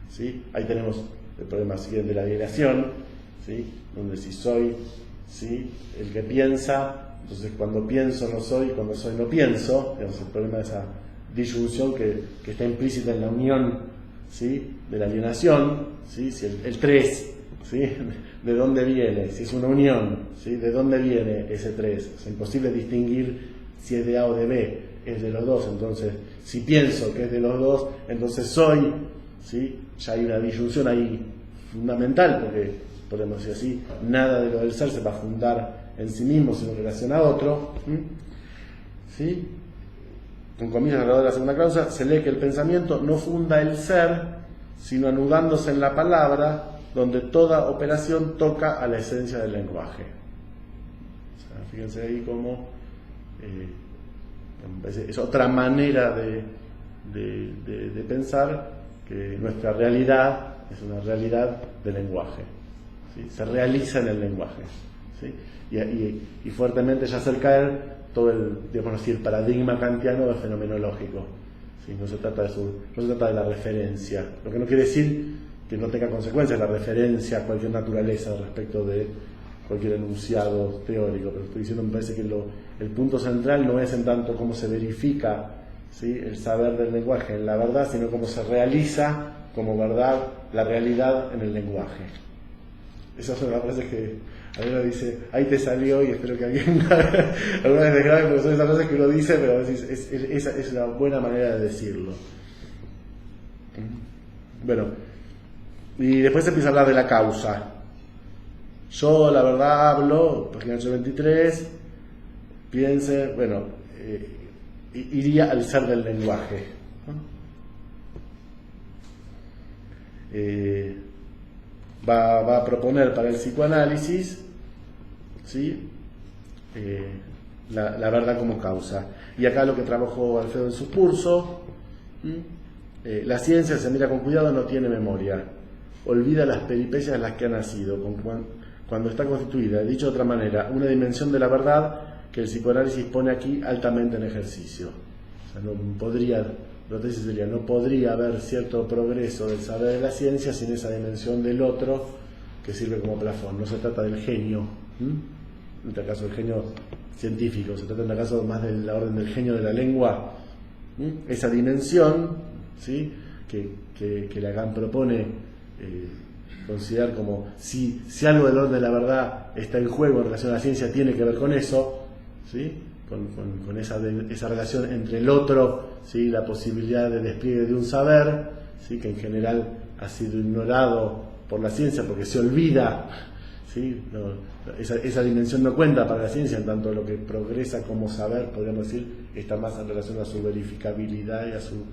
¿sí? Ahí tenemos el problema siguiente de la dilación, ¿sí? Donde si soy, ¿sí? El que piensa, entonces cuando pienso no soy, cuando soy no pienso, digamos, el problema de esa disyunción que está implícita en la unión, ¿sí? De la alienación, ¿sí? Si el 3, ¿sí? ¿De dónde viene? Si es una unión, ¿sí? ¿De dónde viene ese 3? Es imposible distinguir si es de A o de B, es de los dos. Entonces, si pienso que es de los dos, entonces soy, ¿sí? Ya hay una disyunción ahí fundamental, porque podemos decir así, nada de lo del ser se va a fundar en sí mismo, sino en relación a otro, ¿sí? Con comillas alrededor de la segunda cláusula, se lee que el pensamiento no funda el ser, sino anudándose en la palabra, donde toda operación toca a la esencia del lenguaje. O sea, fíjense ahí cómo es otra manera de pensar que nuestra realidad es una realidad de lenguaje, ¿sí? Se realiza en el lenguaje, ¿sí? Y fuertemente ya hace caer todo el paradigma kantiano del fenomenológico, ¿sí? No se trata de la referencia, lo que no quiere decir que no tenga consecuencias la referencia a cualquier naturaleza respecto de cualquier enunciado teórico, pero estoy diciendo, me parece que el punto central no es en tanto cómo se verifica, ¿sí? El saber del lenguaje en la verdad, sino cómo se realiza como verdad la realidad en el lenguaje. Esa es una frase que alguien dice, ahí te salió, y espero que alguien alguna vez desgrabe, porque son esas frases que uno dice, pero a veces es una buena manera de decirlo. Bueno, y después se empieza a hablar de la causa. Yo, la verdad, hablo, página 823, piense, bueno, iría al ser del lenguaje, ¿no? Va a proponer para el psicoanálisis, ¿sí? La verdad como causa. Y acá lo que trabajó Alfredo en su curso, la ciencia se mira con cuidado, no tiene memoria, olvida las peripecias en las que ha nacido, cuando está constituida, dicho de otra manera, una dimensión de la verdad que el psicoanálisis pone aquí altamente en ejercicio. O sea, la tesis sería, no podría haber cierto progreso del saber de la ciencia sin esa dimensión del otro que sirve como plafón. No se trata del genio, en este caso del genio científico, se trata en este caso más de la orden del genio de la lengua, esa dimensión, ¿sí? que Lacan propone considerar como si algo del orden de la verdad está en juego en relación a la ciencia, tiene que ver con eso, ¿sí? Con esa relación entre el otro, ¿sí? La posibilidad de despliegue de un saber, ¿sí? Que en general ha sido ignorado por la ciencia porque se olvida, ¿sí? Esa dimensión no cuenta para la ciencia, en tanto lo que progresa como saber, podríamos decir, está más en relación a su verificabilidad y a su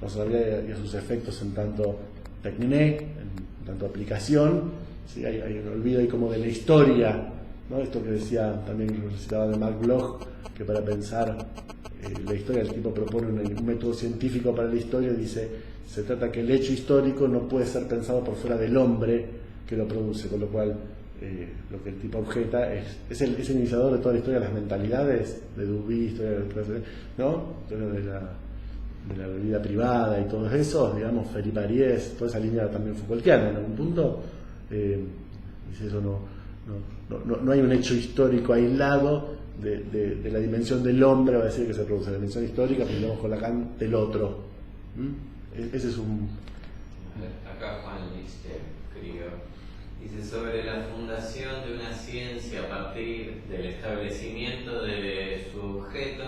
razonabilidad y a sus efectos en tanto técnica, en tanto aplicación, ¿sí? Hay un olvido ahí como de la historia, ¿no? Esto que decía también, lo citaba de Mark Bloch, que para pensar la historia el tipo propone un método científico para la historia, dice, se trata que el hecho histórico no puede ser pensado por fuera del hombre que lo produce, con lo cual lo que el tipo objeta es el iniciador de toda la historia de las mentalidades, de Duby, historia ¿no? De la vida privada y todo eso, digamos, Felipe Ariès, toda esa línea también Foucaultiana en algún punto, dice eso no hay un hecho histórico aislado de la dimensión del hombre, va a decir que se produce la dimensión histórica, pero digamos con Lacan del otro. Ese es un... Acá Juan Lister escribió, dice, sobre la fundación de una ciencia a partir del establecimiento de su objeto,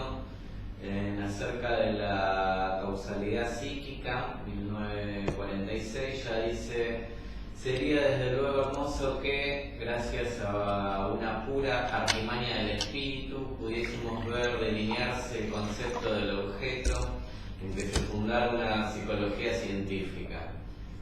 acerca de la causalidad psíquica, 1946, ya dice, sería desde luego hermoso que, gracias a una pura artimaña del espíritu, pudiésemos ver delinearse el concepto del objeto en que se fundara una psicología científica.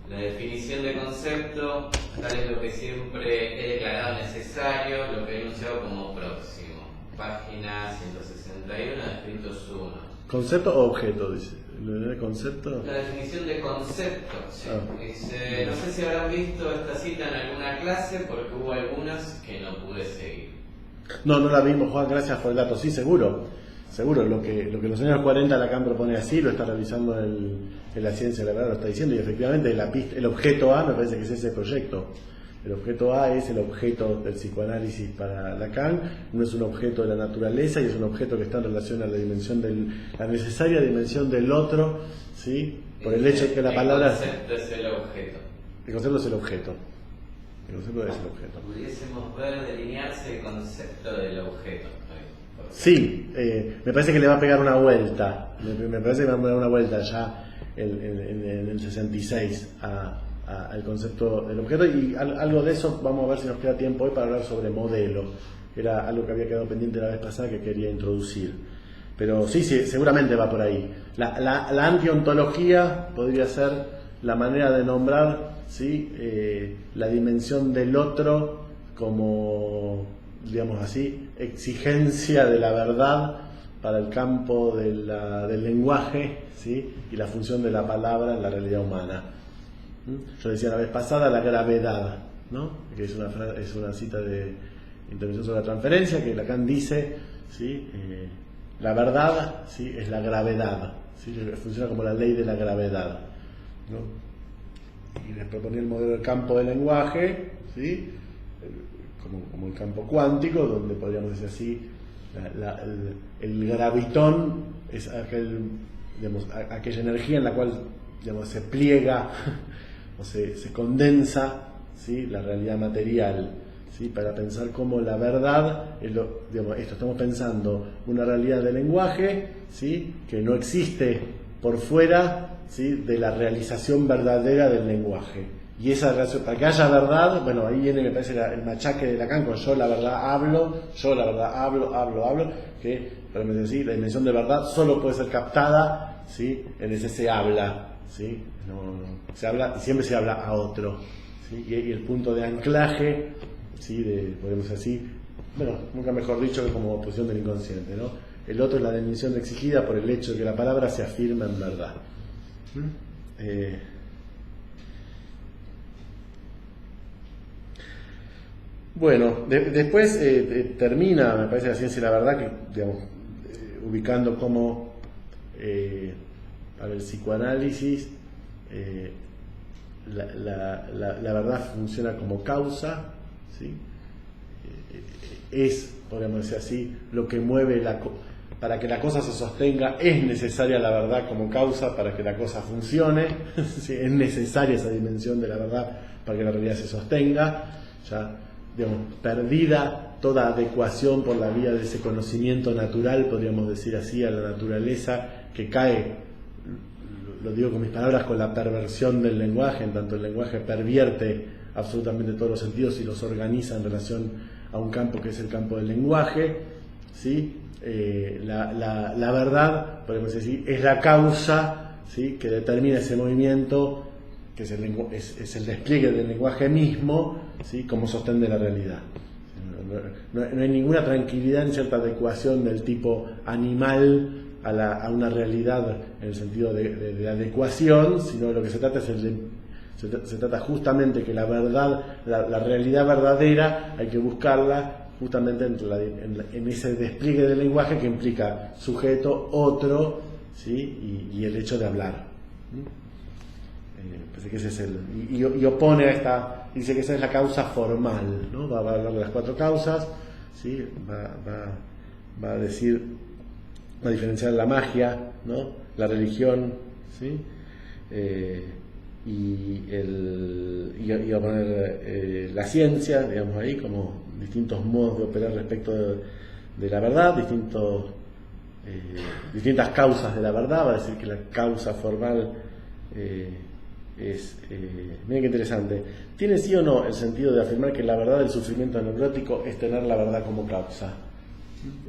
La definición de concepto, tal es lo que siempre he declarado necesario, lo que he enunciado como próximo. Página 161, escritos 1. ¿Concepto o objeto? Dice. ¿El concepto? La definición de concepto, sí. Ah. No sé si habrán visto esta cita en alguna clase, porque hubo algunas que no pude seguir. No la vimos, Juan, gracias por el dato. Sí, seguro. Lo que en los años 40 Lacan propone así, lo está revisando en la ciencia, la verdad lo está diciendo, y efectivamente el objeto A me parece que es ese proyecto. El objeto A es el objeto del psicoanálisis para Lacan, no es un objeto de la naturaleza y es un objeto que está en relación a la dimensión la necesaria dimensión del otro, ¿sí? Por el hecho de que la palabra... El concepto es el objeto. El concepto es el objeto. El concepto es el objeto. Pudiésemos ver delinearse el concepto del objeto. Sí, me parece que le va a pegar una vuelta. Me parece que le va a pegar una vuelta ya en el 66 al concepto del objeto, y algo de eso vamos a ver si nos queda tiempo hoy para hablar sobre modelo, que era algo que había quedado pendiente la vez pasada que quería introducir. Pero sí, seguramente va por ahí. La antiontología podría ser la manera de nombrar, ¿sí? La dimensión del otro como, digamos así, exigencia de la verdad para el campo del lenguaje, ¿sí? Y la función de la palabra en la realidad humana. Yo decía la vez pasada la gravedad, ¿no? Que es una cita de Intervención sobre la transferencia, que Lacan dice, ¿sí? La verdad, ¿sí? Es la gravedad, ¿sí? Funciona como la ley de la gravedad, ¿no? Y les proponía el modelo del campo del lenguaje, ¿sí? Como el campo cuántico, donde podríamos decir así, el gravitón es aquella energía en la cual, digamos, se pliega o se condensa, ¿sí? La realidad material, ¿sí? Para pensar cómo la verdad es estamos pensando una realidad del lenguaje, ¿sí? Que no existe por fuera, ¿sí? De la realización verdadera del lenguaje. Y esa relación, para que haya verdad, bueno, ahí viene, me parece, el machaque de Lacan con yo la verdad hablo, que podemos decir, la dimensión de verdad solo puede ser captada, ¿sí? En ese se habla, ¿sí? Se habla y siempre se habla a otro, ¿sí? Y el punto de anclaje, ¿sí? Podemos decir así, bueno, nunca mejor dicho que como oposición del inconsciente, ¿no? El otro es la dimensión exigida por el hecho de que la palabra se afirma en verdad. Bueno, después termina, me parece, la ciencia y la verdad, que, digamos, ubicando cómo para el psicoanálisis la verdad funciona como causa, ¿sí? Es, podríamos decir así, lo que mueve para que la cosa se sostenga es necesaria la verdad como causa para que la cosa funcione. Sí, es necesaria esa dimensión de la verdad para que la realidad se sostenga. Ya, digamos, perdida toda adecuación por la vía de ese conocimiento natural, podríamos decir así, a la naturaleza, que cae, lo digo con mis palabras, con la perversión del lenguaje, en tanto el lenguaje pervierte absolutamente todos los sentidos y los organiza en relación a un campo que es el campo del lenguaje, ¿sí? La verdad, podemos decir, es la causa, ¿sí?, que determina ese movimiento, que es el despliegue del lenguaje mismo, ¿sí?, como sostén de la realidad. No hay ninguna tranquilidad en cierta adecuación del tipo animal a una realidad en el sentido de adecuación, sino lo que se trata es se trata justamente que la verdad, la realidad verdadera, hay que buscarla justamente en ese despliegue del lenguaje que implica sujeto, otro, ¿sí?, y el hecho de hablar. Parece que ese es y opone a esta, dice que esa es la causa formal, ¿no? Va a hablar de las 4 causas, ¿sí? Va a decir, va a diferenciar la magia, ¿no?, la religión, ¿sí?, y va a poner la ciencia, digamos, ahí como distintos modos de operar respecto de la verdad, distintas causas de la verdad. Va a decir que la causa formal miren qué interesante, ¿tiene sí o no el sentido de afirmar que la verdad del sufrimiento neurótico es tener la verdad como causa?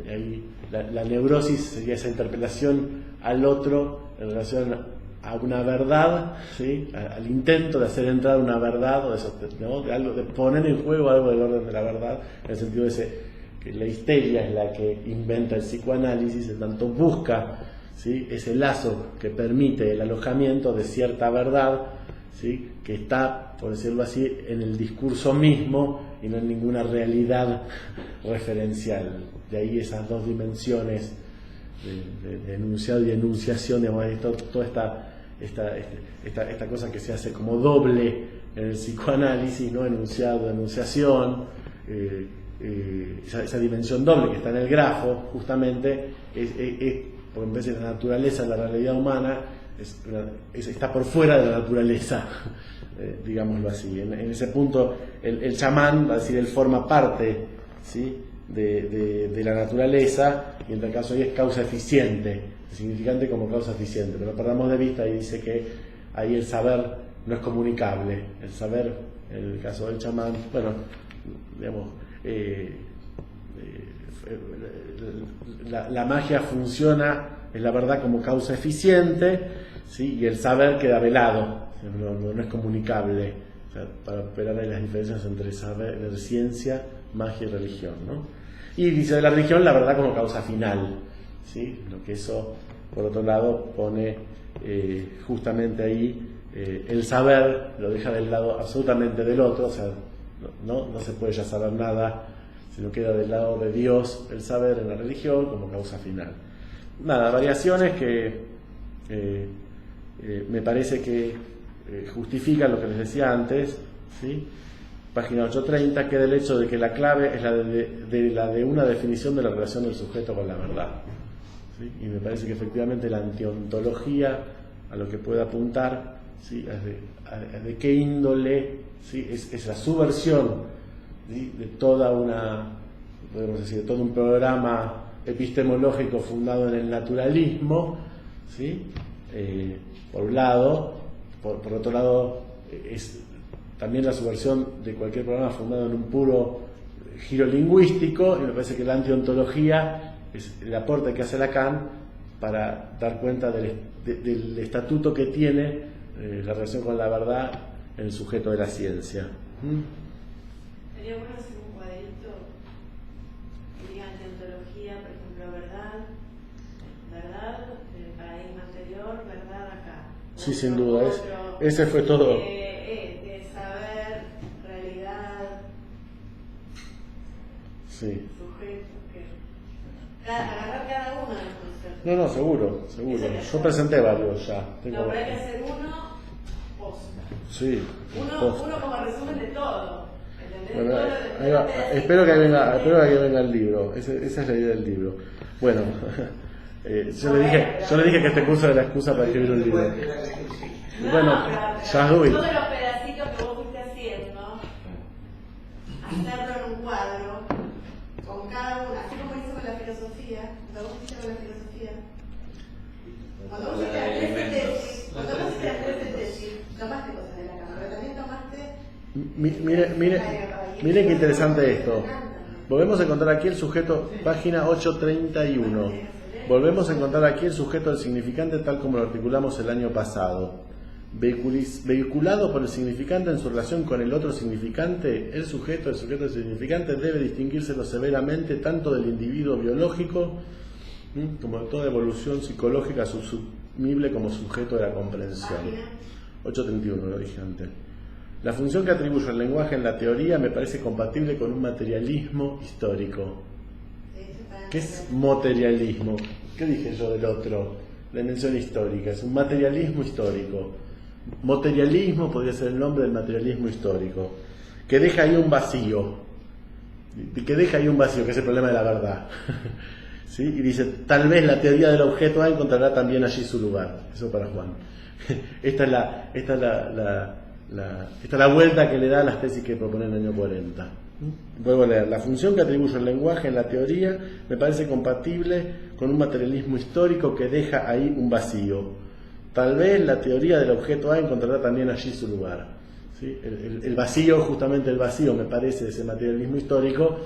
Ahí, la neurosis sería esa interpelación al otro en relación a una verdad, ¿sí?, al intento de hacer entrar una verdad, o de algo, de poner en juego algo del orden de la verdad, en el sentido de que la histeria es la que inventa el psicoanálisis, en tanto busca, ¿sí?, ese lazo que permite el alojamiento de cierta verdad, ¿sí?, que está, por decirlo así, en el discurso mismo y no en ninguna realidad referencial. De ahí esas 2 dimensiones de enunciado y enunciación, digamos, toda esta cosa que se hace como doble en el psicoanálisis, ¿no?, enunciado, enunciación, esa dimensión doble que está en el grafo, justamente, porque en vez de la naturaleza, la realidad humana está por fuera de la naturaleza, digámoslo así. En ese punto, el chamán, va a decir, él forma parte, ¿sí?, de la naturaleza, y en tal caso ahí es causa eficiente, significante como causa eficiente, pero perdamos de vista y dice que ahí el saber no es comunicable. El saber, en el caso del chamán, bueno, digamos, la magia funciona, es la verdad, como causa eficiente, ¿sí?, y el saber queda velado, no es comunicable. O sea, para operar ahí las diferencias entre saber, ciencia, magia y religión, ¿no? Y dice de la religión la verdad como causa final, ¿sí?, lo que eso, por otro lado, pone justamente ahí el saber, lo deja del lado absolutamente del otro, o sea, no se puede ya saber nada, sino queda del lado de Dios el saber en la religión como causa final. Nada, variaciones que me parece que justifican lo que les decía antes, ¿sí? Página 830, queda el hecho de que la clave es la de una definición de la relación del sujeto con la verdad, ¿sí? Y me parece que efectivamente la antiontología, a lo que puede apuntar, ¿sí?, es de qué índole, ¿sí?, es la subversión, ¿sí?, de toda podemos decir, de todo un programa epistemológico fundado en el naturalismo, ¿sí?, por un lado. Por otro lado, es también la subversión de cualquier programa fundado en un puro giro lingüístico, y me parece que la antiontología es el aporte que hace Lacan para dar cuenta del estatuto que tiene la relación con la verdad en el sujeto de la ciencia. Sería bueno hacer un cuadrito que diga antiontología, por ejemplo, verdad del paradigma anterior, verdad acá. Sí, sin duda, ese fue todo. De saber, realidad, sí, sujeto, agarrar cada uno de los conceptos. No, seguro. Yo presenté varios ya. No, pero hay que hacer uno posta. Sí. Uno como resumen de todo. ¿Entendés? Bueno, Todo ahí va. Espero que venga el libro. Esa es la idea del libro. Bueno. Yo le dije que este curso era la excusa para escribir un libro. No, Bueno, pero ya doy. todos los pedacitos que vos fuiste haciendo, hacerlo en un cuadro, con cada uno, así como hice con la filosofía, cuando vos hiciste con la filosofía. Cuando vos hiciste la tesis, tomaste cosas de la cámara, pero también tomaste... Mire qué interesante esto. Volvemos a encontrar aquí el sujeto, página 831. Volvemos a encontrar aquí el sujeto del significante tal como lo articulamos el año pasado. Vehiculado por el significante en su relación con el otro significante, el sujeto del significante debe distinguírselo severamente tanto del individuo biológico como de toda evolución psicológica subsumible como sujeto de la comprensión. 831, lo dije antes. La función que atribuyo al lenguaje en la teoría me parece compatible con un materialismo histórico. ¿Qué es materialismo? ¿Qué dije yo del otro? La dimensión histórica. Es un materialismo histórico. Materialismo podría ser el nombre del materialismo histórico. Que deja ahí un vacío. Que deja ahí un vacío, que es el problema de la verdad. ¿Sí? Y dice, tal vez la teoría del objeto A encontrará también allí su lugar. Eso para Juan. Esta es la vuelta que le da a las tesis que propone en el año 40. Vuelvo a leer. La función que atribuyo al lenguaje en la teoría me parece compatible con un materialismo histórico que deja ahí un vacío. Tal vez la teoría del objeto A encontrará también allí su lugar. ¿Sí? El vacío, justamente el vacío, me parece, de ese materialismo histórico,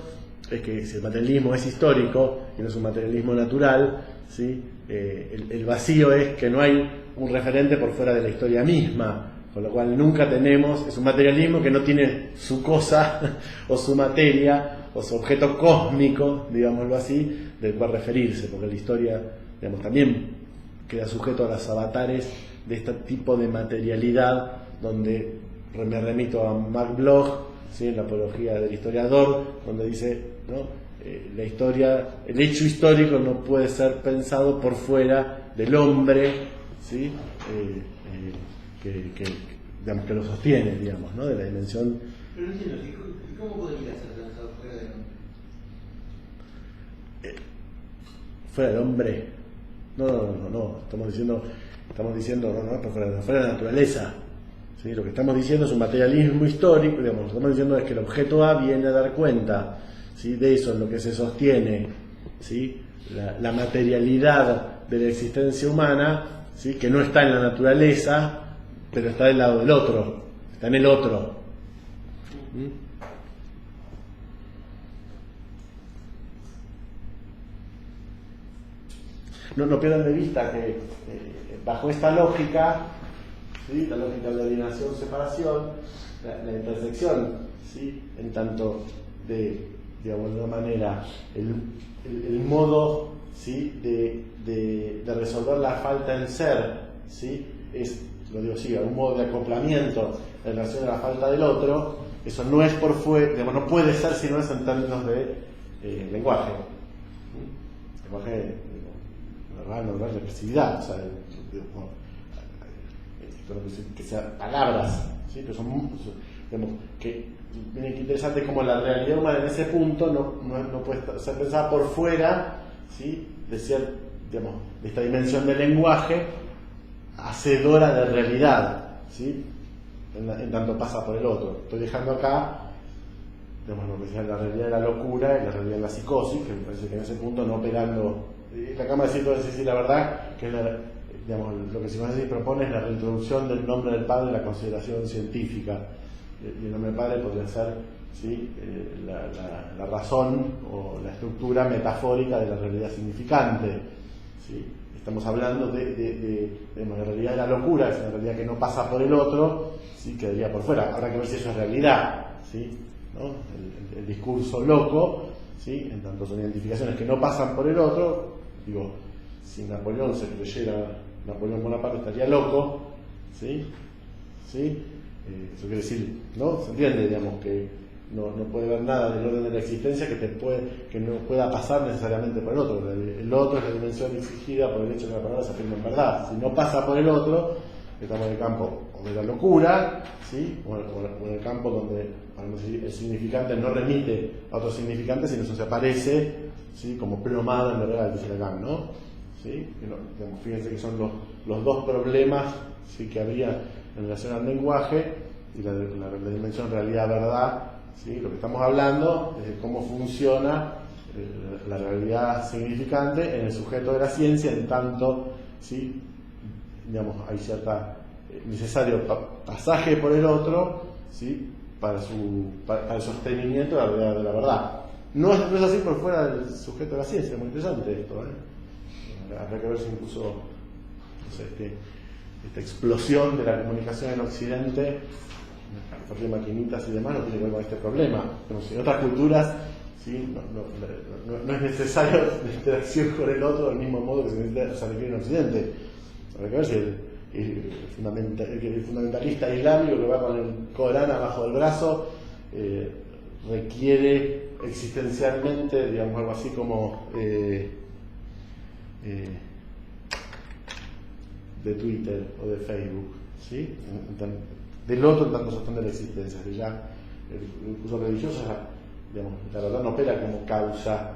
es que si el materialismo es histórico y no es un materialismo natural, ¿sí? El vacío es que no hay un referente por fuera de la historia misma. Con lo cual nunca tenemos, es un materialismo que no tiene su cosa o su materia o su objeto cósmico, digámoslo así, del cual referirse, porque la historia, digamos, también queda sujeto a los avatares de este tipo de materialidad, donde me remito a Marc Bloch, ¿sí? En la apología del historiador, donde dice, ¿no? La historia, el hecho histórico no puede ser pensado por fuera del hombre, ¿sí? Digamos, que lo sostiene, digamos, ¿no? De la dimensión. Pero no entiendo, ¿cómo podría ser pensado fuera del hombre? ¿Fuera del hombre? No. Estamos diciendo, no, por fuera de la naturaleza. ¿Sí? Lo que estamos diciendo es un materialismo histórico, digamos, lo que estamos diciendo es que el objeto A viene a dar cuenta, ¿sí? De eso en lo que se sostiene, ¿sí? La materialidad de la existencia humana, ¿sí? Que no está en la naturaleza, pero está del lado del otro, está en el otro. No pierdan de vista que bajo esta lógica, ¿sí? La lógica de la alienación-separación, la intersección, ¿sí? En tanto de, digamos, de una manera, el modo, ¿sí? de resolver la falta en ser, ¿sí? Es, lo digo así, un modo de acoplamiento en relación a la falta del otro. Eso no es por fuera, digamos, no puede ser si no es en términos de lenguaje. Lenguaje, no es reflexividad, o sea, que sean palabras, ¿sí? Que son, digamos, que miren qué interesante como la realidad humana en ese punto no puede ser pensada por fuera, ¿sí? De esta dimensión del lenguaje hacedora de realidad, ¿sí? En tanto pasa por el otro. Estoy dejando acá, digamos, lo que sea la realidad de la locura y la realidad de la psicosis, que me parece que en ese punto no operando. La Cámara de Cientos decir la verdad, que digamos, lo que psicoanálisis propone es la reintroducción del nombre del padre en la consideración científica. Y el nombre del padre podría ser, ¿sí? La razón o la estructura metafórica de la realidad significante, ¿sí? Estamos hablando de la realidad de la locura, es una realidad que no pasa por el otro, ¿sí? Quedaría por fuera. Habrá que ver si eso es realidad, ¿sí? ¿No? El discurso loco, ¿sí? En tanto son identificaciones que no pasan por el otro. Digo, si Napoleón se creyera Napoleón Bonaparte estaría loco, ¿sí? ¿Sí? Eso quiere decir, ¿no? Se entiende, digamos, que no puede haber nada del orden de la existencia que no pueda pasar necesariamente por el otro. El otro es la dimensión exigida por el hecho de que la palabra se afirma en verdad. Si no pasa por el otro, estamos en el campo o de la locura, ¿sí? O en el campo donde el significante no remite a otro significante, sino eso se aparece, ¿sí? Como plomado en lo real, dice Lacan, ¿no? ¿sí? Fíjense que son los dos problemas, ¿sí?, que había en relación al lenguaje y la dimensión realidad-verdad, ¿sí? Lo que estamos hablando es de cómo funciona la realidad significante en el sujeto de la ciencia, en tanto, ¿sí?, digamos, hay cierta necesario pasaje por el otro, ¿sí?, para el sostenimiento de la realidad de la verdad. No es así por fuera del sujeto de la ciencia. Es muy interesante esto, Habrá que ver si incluso, no sé, esta explosión de la comunicación en Occidente, a partir de maquinitas y demás, no tiene que ver con este problema. Pero si en otras culturas, ¿sí?, no es necesario la interacción con el otro del mismo modo que se requiere en Occidente. Habrá que ver si el fundamentalista islámico que va con el Corán abajo del brazo requiere existencialmente, digamos, algo así como de Twitter o de Facebook, ¿sí?, del otro en tanto sostén de la existencia. Que ya el curso religioso, digamos, la verdad no opera como causa,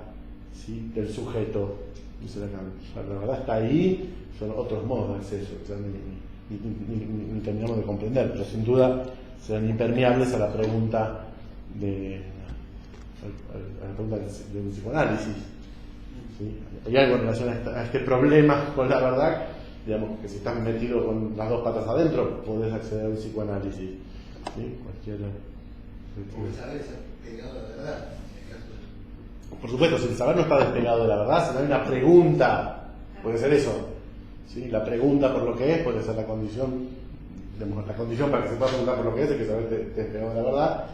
¿sí?, del sujeto, dice la verdad está ahí, son otros modos de acceso, o sea, ni terminamos de comprender, pero sin duda serán impermeables a la pregunta de un psicoanálisis, ¿sí? Hay algo en relación a este problema con la verdad, digamos, que si estás metido con las dos patas adentro podés acceder a un psicoanálisis, ¿sí? Cualquiera. Porque saber es pegado a la verdad, en el caso de... Por supuesto, si el saber no está despegado de la verdad, si no hay una pregunta, puede ser eso, ¿sí? La pregunta por lo que es puede ser la condición, digamos, la condición para que se pueda preguntar por lo que es que saber esté despegado de la verdad.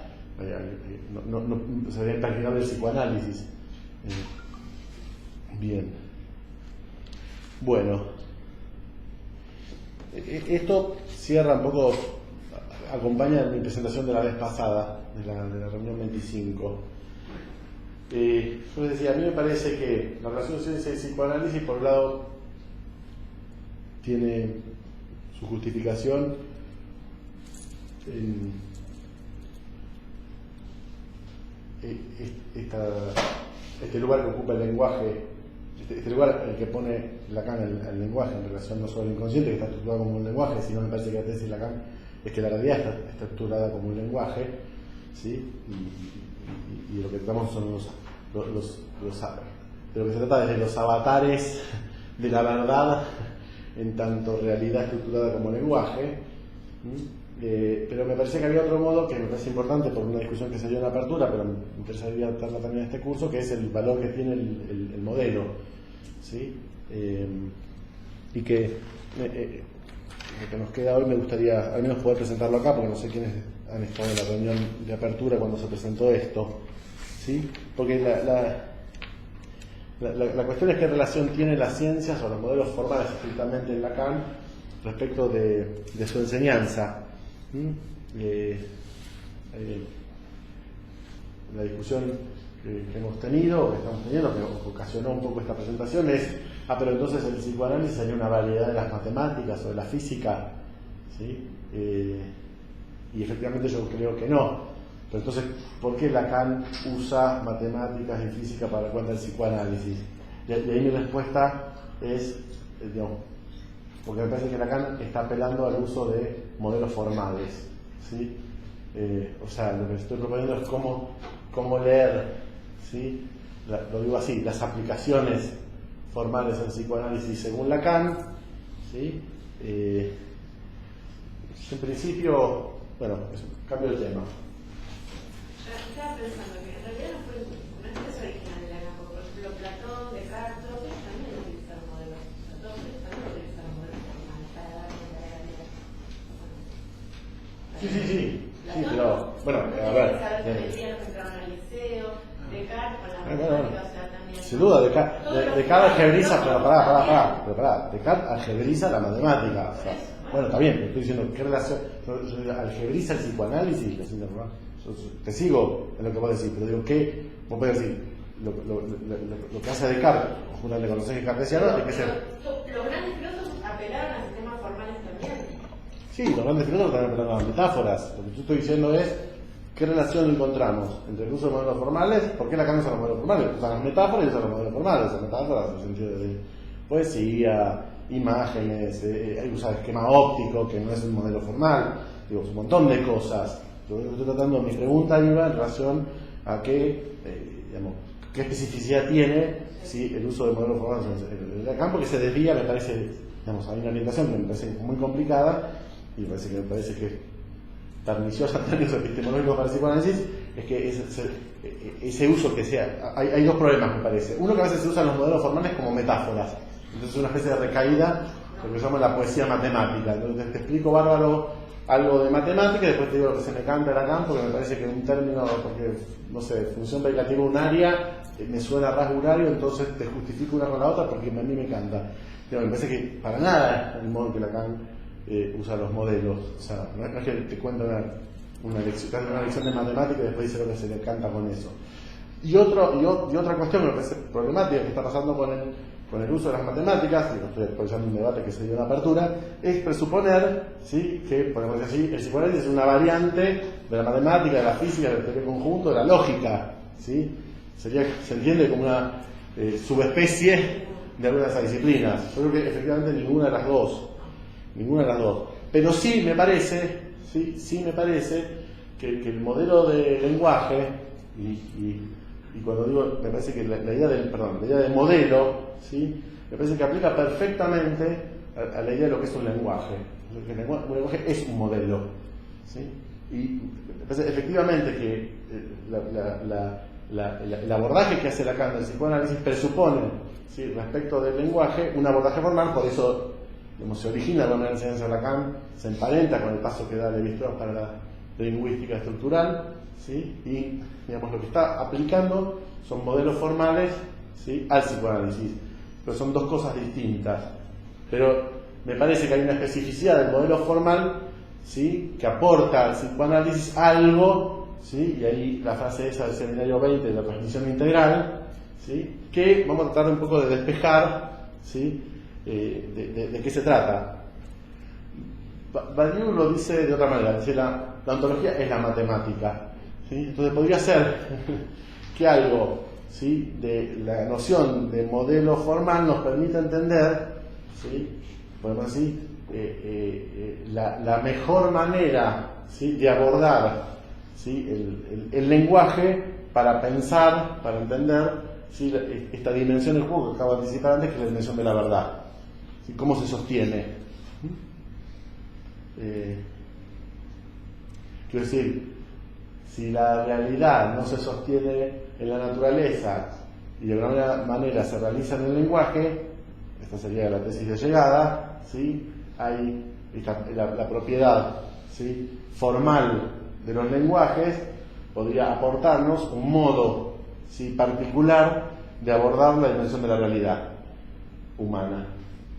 No sería impracticable el psicoanálisis. Bien. Bueno, esto cierra un poco, acompaña mi presentación de la vez pasada, de la reunión 25. Yo les decía, a mí me parece que la relación de ciencia y psicoanálisis, por un lado, tiene su justificación en este lugar que ocupa el lenguaje, este lugar el que pone Lacan el lenguaje en relación no solo al inconsciente, que está estructurado como un lenguaje, sino me parece que la tesis de Lacan es que la realidad está estructurada como un lenguaje, ¿sí? Y lo que tratamos son de lo que se trata desde los avatares de la verdad en tanto realidad estructurada como lenguaje. Pero me parece que había otro modo que me parece importante por una discusión que se dio en la apertura, pero me interesaría tratarla también en este curso, que es el valor que tiene el modelo, ¿sí? Y que nos queda hoy me gustaría al menos poder presentarlo acá, porque no sé quiénes han estado en la reunión de apertura cuando se presentó esto, ¿sí? Porque la cuestión es qué relación tiene las ciencias o los modelos formales estrictamente en Lacan respecto de su enseñanza. La discusión que hemos tenido, o que estamos teniendo, que ocasionó un poco esta presentación es, pero entonces el psicoanálisis sería una variedad de las matemáticas o de la física, ¿sí? Y efectivamente yo creo que no. Pero entonces, ¿por qué Lacan usa matemáticas y física para cuenta del psicoanálisis? Y ahí mi respuesta es, digamos, porque me parece que Lacan está apelando al uso de modelos formales, ¿sí? O sea, lo que estoy proponiendo es cómo leer, ¿sí? Lo digo así, las aplicaciones formales del psicoanálisis según Lacan, ¿sí? En principio, bueno, cambio de tema. Estaba pensando que en realidad no es original de Lacan, porque por ejemplo Platón, Descartes, todos ellos también utilizaron modelos, todos ellos también utilizaron modelos formales para dar la realidad. Sí, pero bueno, a ver. Entraron al liceo, Descartes con la matemática, o sea, también. Sin duda, Descartes algebriza, pero pará, Descartes algebriza la matemática. O sea, bueno, está bien, estoy diciendo, ¿qué relación? ¿Algebriza el psicoanálisis? Te sigo en lo que vos decís, pero digo, ¿qué? Vos podés decir, lo que hace Descartes, conjuntamente con los ejes cartesianos, es que ser. Los grandes filósofos apelaron a sistemas formales también. Sí, los grandes filósofos también apelan a las metáforas. Lo que yo estoy diciendo es, ¿qué relación encontramos entre el uso de modelos formales? ¿Por qué Lacan usa los modelos formales? Usan las metáforas y usan los modelos formales. Las metáforas en el sentido poesía, imágenes, usa esquema óptico, que no es un modelo formal, digo, un montón de cosas. Yo estoy tratando, mi pregunta iba en relación a qué especificidad tiene el uso de modelos formales en el campo, que se desvía, me parece, hay una orientación que me parece muy complicada y me parece que perniciosa en términos epistemológicos para el psicoanálisis, es que ese uso que sea, hay dos problemas me parece. Uno, que a veces se usan los modelos formales como metáforas, entonces es una especie de recaída, lo que se llama la poesía matemática. Entonces te explico bárbaro algo de matemática y después te digo lo que se me canta en acá, porque me parece que un término, porque no sé, función predicativa unaria me suena a rasgo horario, entonces te justifico una con la otra porque a mí me encanta. Pero me parece que para nada el modo que Lacan usa los modelos, o sea, no es que te cuenta una lección de matemática y después dice lo que se le canta con eso. Y otra cuestión que me parece problemática que está pasando con el uso de las matemáticas, y estoy actualizando un debate que se dio en apertura, es presuponer, ¿sí?, que, por ejemplo, así, el psicoanálisis es una variante de la matemática, de la física, del teoría conjunto, de la lógica, ¿sí? Se entiende como una subespecie de algunas de esas disciplinas. Yo creo que efectivamente ninguna de las dos. Pero sí me parece que el modelo de lenguaje, y cuando digo, me parece que la idea del modelo, ¿sí?, me parece que aplica perfectamente a la idea de lo que es un lenguaje. Un lenguaje es un modelo, ¿sí? Y me parece efectivamente que el abordaje que hace Lacan del psicoanálisis presupone, ¿sí?, respecto del lenguaje un abordaje formal, por eso se origina de una enseñanza de Lacan, se emparenta con el paso que da Lévi-Strauss para la lingüística estructural, ¿sí? Y digamos, lo que está aplicando son modelos formales, ¿sí?, al psicoanálisis, pero son dos cosas distintas. Pero me parece que hay una especificidad del modelo formal, ¿sí?, que aporta al psicoanálisis algo, ¿sí?, y ahí la frase esa del seminario 20 de la transmisión integral, ¿sí?, que vamos a tratar un poco de despejar, ¿sí?, de qué se trata. Badiou lo dice de otra manera, dice la ontología es la matemática, ¿sí? Entonces podría ser que algo, ¿sí?, de la noción de modelo formal nos permita entender, ¿sí?, podemos decir, la mejor manera, ¿sí?, de abordar, ¿sí?, el lenguaje para pensar, para entender, ¿sí?, esta dimensión del juego que acabo de anticipar antes, que es la dimensión de la verdad, ¿sí?, cómo se sostiene. Quiero decir, si la realidad no se sostiene en la naturaleza y de alguna manera se realiza en el lenguaje, esta sería la tesis de llegada, ¿sí?, hay la propiedad, ¿sí?, formal de los lenguajes podría aportarnos un modo, ¿sí?, particular de abordar la dimensión de la realidad humana,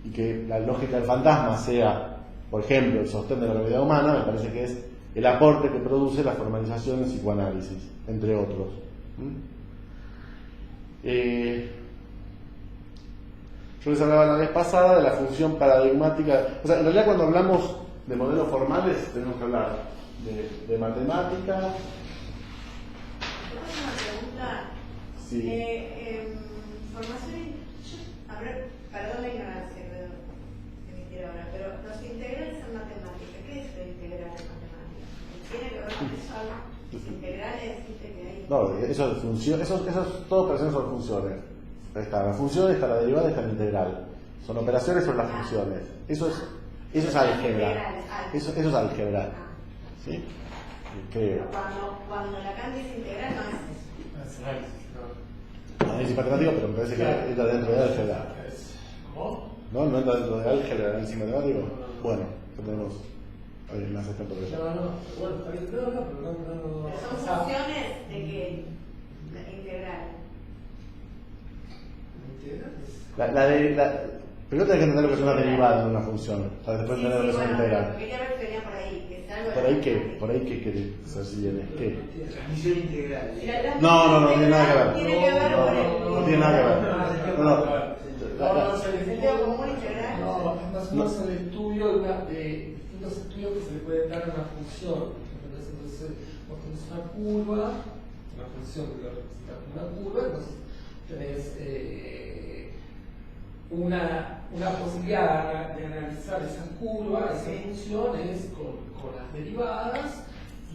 y que la lógica del fantasma sea, por ejemplo, el sostén de la realidad humana, me parece que es el aporte que produce la formalización del psicoanálisis, entre otros. Yo les hablaba la vez pasada de la función paradigmática. O sea, en realidad cuando hablamos de modelos formales tenemos que hablar de matemática. ¿Puedo hacer una pregunta? Sí. Formación, perdón la ignorancia que me quiero ahora, pero los integrales en matemática, ¿qué es lo integral en matemática? ¿Tiene que ver con eso? Los integrales, dijiste que hay. No, eso es función, eso es todo operaciones sobre funciones. Está la función, está la derivada, está la integral. Son operaciones sobre las funciones. Eso es álgebra. Eso es álgebra. ¿Sí? Creo. Cuando Lacan dice integral no es eso. Análisis matemático, pero me parece que entra dentro de álgebra. ¿Cómo? ¿No entra dentro de álgebra, análisis matemático? Bueno, tenemos alguien más experto que yo. No, bueno, está bien, pero no. Son funciones de que integral. Primero tenés que entender lo que es una derivada de una función, para después entender lo que es una integral. Quería ver que venía por ahí, que es algo. Por ahí que querés saber si viene. ¿Qué? Transmisión integral. No tiene nada que ver. Tiene que ver con el. No tiene nada que ver. Sentido común integral. No, es más o menos el estudio de distintos estudios que se le pueden dar a una función. Entonces, vos tenés una curva, una función que lo representa como una curva, entonces tenés una posibilidad de analizar esa curva, esa función es con las derivadas,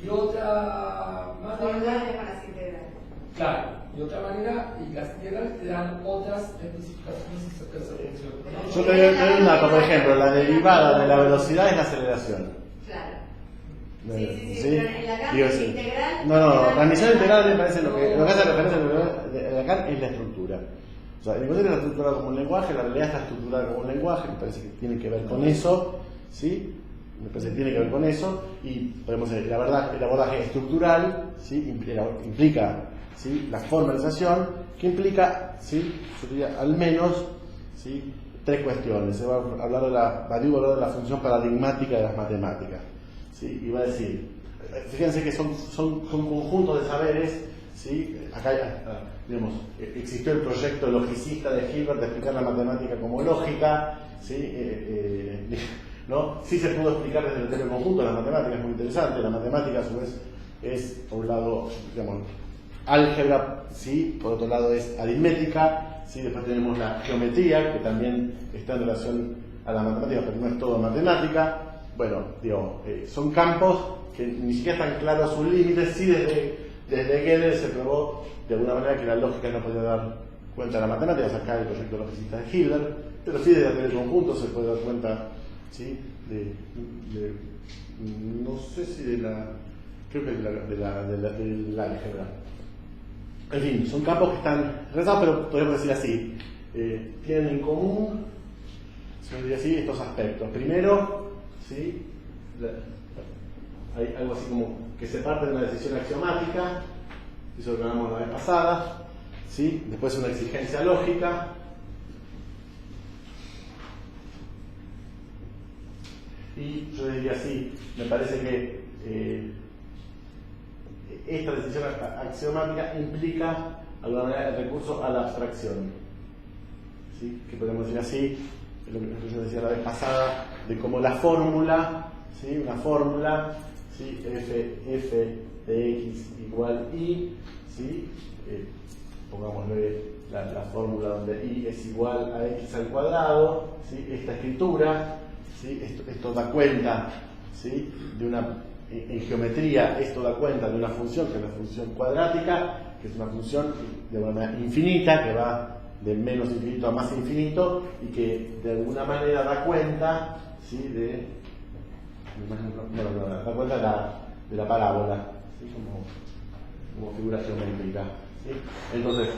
y otra manera, con las integrales. claro, y otra manera, y las integrales te dan otras especificaciones acerca de esa función. Yo te doy un dato, por ejemplo, la derivada de la velocidad es la aceleración. Claro. ¿Sí? Pero en Lacan Digo, es sí. integral. No, transmisión integral me parece lo que hace referencia a Lacan es la estructura. O sea, el inconsciente está estructurado como un lenguaje, la realidad está estructurada como un lenguaje, me parece que tiene que ver con eso, ¿sí? Me parece que tiene que ver con eso, y podemos decir, la verdad, el abordaje estructural, ¿sí? Implica, ¿sí? La formalización, que implica, ¿sí? Yo diría, al menos, ¿sí? 3 cuestiones. Se va a hablar de la función paradigmática de las matemáticas, ¿sí? Y va a decir, fíjense que son conjuntos de saberes, ¿sí? Acá, digamos, existió el proyecto logicista de Hilbert de explicar la matemática como lógica, ¿sí? ¿No? Sí se pudo explicar desde el tema conjunto, la matemática es muy interesante, la matemática a su vez es, por un lado, digamos, álgebra, ¿sí? Por otro lado es aritmética, ¿sí? Después tenemos la geometría, que también está en relación a la matemática, pero no es todo matemática. Bueno, digo, son campos que ni siquiera están claros sus límites, sí desde Gödel se probó de alguna manera que la lógica no podía dar cuenta de la matemática, sacar el proyecto logicista de Hilbert, pero sí desde el conjunto se puede dar cuenta, ¿sí? No sé si creo que del álgebra. En fin, son campos que están rezados, pero podemos decir así, tienen en común, se diría así, estos aspectos. Primero, ¿sí? Hay algo así como que se parte de una decisión axiomática, eso lo hablamos la vez pasada, ¿sí? Después una exigencia lógica, y yo diría así, me parece que esta decisión axiomática implica de alguna manera el recurso a la abstracción, ¿sí? Que podemos decir así, lo que yo decía la vez pasada, de cómo la fórmula, ¿sí? Una fórmula, ¿sí? f de x igual y, ¿sí? Pongámosle la fórmula donde y es igual a x al cuadrado, ¿sí? Esta escritura, ¿sí? Esto da cuenta, ¿sí? En geometría esto da cuenta de una función que es la función cuadrática, que es una función de una manera infinita, que va de menos infinito a más infinito, y que de alguna manera da cuenta, ¿sí? Da cuenta de la parábola, ¿sí? como figura geométrica, ¿sí? Entonces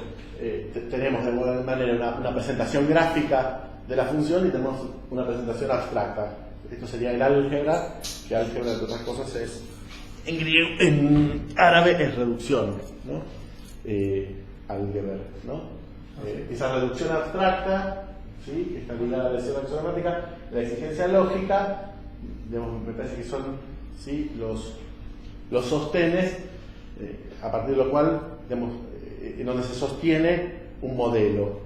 tenemos de alguna manera una presentación gráfica de la función y tenemos una presentación abstracta. Esto sería el álgebra, que álgebra, entre otras cosas, es en árabe es reducción, ¿no? Álgebra, ¿no? Esa reducción abstracta, ¿sí? Que está ligada a la decisión axiomática, la exigencia lógica, digamos, me parece que son, ¿sí? los sostenes, a partir de lo cual, digamos, en donde se sostiene un modelo.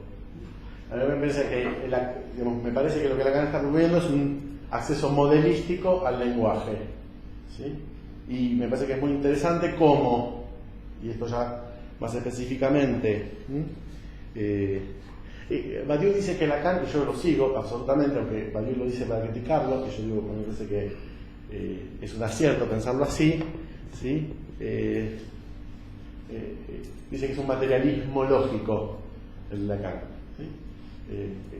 A mí me parece que lo que Lacan está promoviendo es un acceso modelístico al lenguaje, ¿sí? Y me parece que es muy interesante cómo, y esto ya más específicamente, Badiou dice que Lacan, y yo lo sigo absolutamente, aunque Badiou lo dice para criticarlo, que yo digo que me parece que es un acierto pensarlo así, ¿sí? Dice que es un materialismo lógico el Lacan, ¿sí?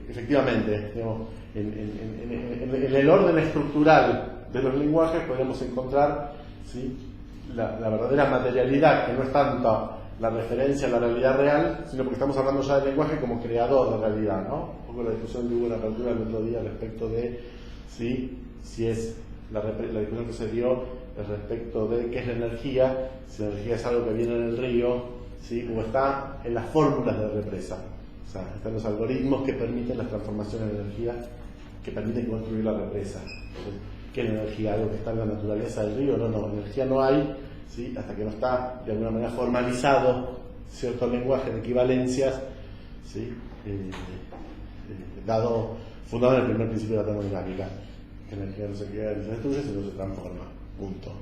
Efectivamente, digamos, en el orden estructural de los lenguajes podemos encontrar, ¿sí? la verdadera materialidad, que no es tanto la referencia a la realidad real, sino porque estamos hablando ya del lenguaje como creador de realidad, ¿no? Un poco la discusión que hubo en la apertura el otro día respecto de si es la discusión que se dio respecto de qué es la energía, si la energía es algo que viene en el río, ¿sí? O está en las fórmulas de represa. O sea, están los algoritmos que permiten las transformaciones de energía, que permiten construir la represa. Entonces, ¿qué es la energía? ¿Algo que está en la naturaleza del río? No, energía no hay, ¿sí? Hasta que no está de alguna manera formalizado cierto lenguaje de equivalencias, ¿sí? Fundado en el primer principio de la termodinámica. Que la energía no se crea ni se destruye, sino se transforma. Punto.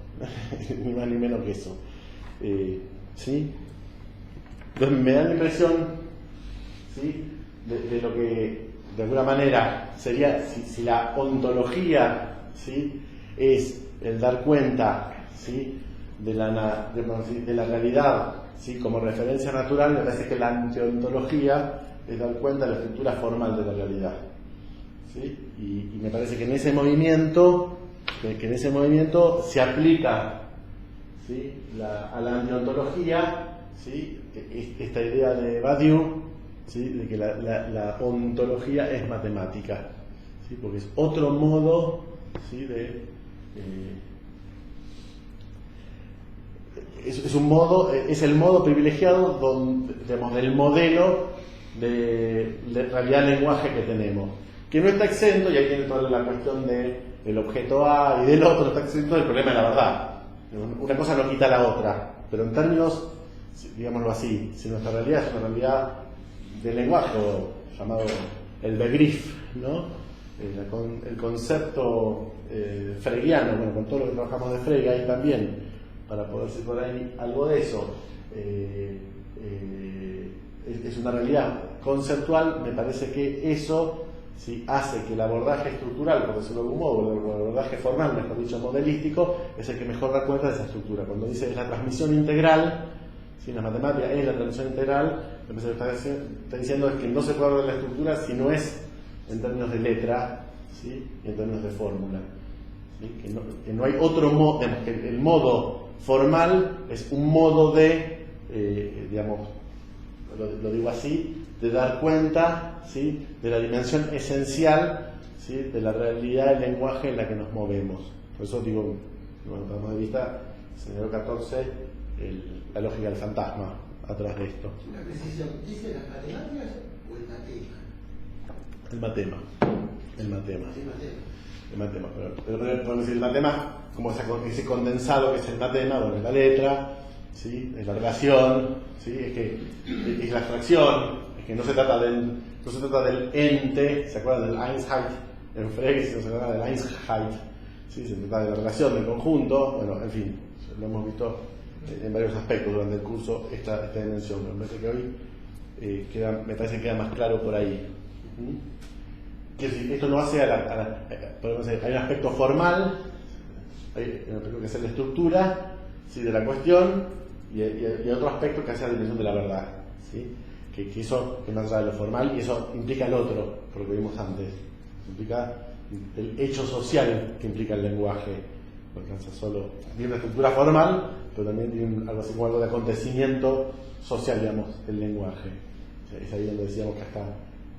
Ni más ni menos que eso. ¿Sí? Entonces me da la impresión, ¿sí? de de alguna manera sería, si la ontología, ¿sí?, es el dar cuenta, ¿sí?, de la realidad, ¿sí?, como referencia natural, me parece que la antiontología es dar cuenta de la estructura formal de la realidad, ¿sí? Y me parece que en ese movimiento se aplica, ¿sí?, a la antiontología, ¿sí?, esta idea de Badiou, ¿sí?, de que la ontología es matemática, ¿sí?, porque es otro modo, ¿sí?, es el modo privilegiado del modelo de realidad del lenguaje que tenemos, que no está exento, y ahí tiene toda la cuestión del objeto A y del otro, está exento del problema de la verdad. Una cosa no quita la otra, pero en términos, digámoslo así, si nuestra realidad es una realidad del lenguaje, llamado el Begriff, ¿no?, el concepto fregiano, bueno, con todo lo que trabajamos de Frege ahí también, para poder situar ahí algo de eso, es una realidad conceptual. Me parece que eso, ¿sí?, hace que el abordaje estructural, por decirlo de algún modo, el abordaje formal, mejor dicho, modelístico, es el que mejor da cuenta de esa estructura. Cuando dice es la transmisión integral, ¿sí?, la matemática es la transmisión integral, lo que está diciendo es que no se puede hablar de la estructura si no es en términos de letra, ¿sí?, y en términos de fórmula, ¿sí?, que no hay otro modo, que el modo formal es un modo de, digamos, lo digo así, de dar cuenta, ¿sí?, de la dimensión esencial, ¿sí?, de la realidad del lenguaje en la que nos movemos. Por eso digo, bueno, punto de vista, señaló 14, la lógica del fantasma atrás de esto. Una precisión, ¿dice las matemáticas o el matema? El matema. El matema. El matema, pero podemos decir el matema como ese condensado que es el matema, bueno, es la letra, ¿sí?, es la relación, ¿sí?, es la abstracción, es que no se trata del ente, ¿se acuerdan del Einheit en Frege? Si no se trata del Einheit, ¿sí?, se trata de la relación, del conjunto, bueno, en fin, lo hemos visto en varios aspectos durante el curso esta dimensión, pero me parece que hoy me queda más claro por ahí. Quiero decir, esto no hace podemos decir, hay un aspecto formal, hay un aspecto que es la estructura, ¿sí?, de la cuestión, y otro aspecto que hace la dimensión de la verdad, ¿sí?, que eso es más allá de lo formal, y eso implica el otro, por lo que vimos antes, implica el hecho social que implica el lenguaje, no alcanza solo, tiene una estructura formal, pero también tiene algo así como algo de acontecimiento social, digamos, el lenguaje. O sea, es ahí donde decíamos que hasta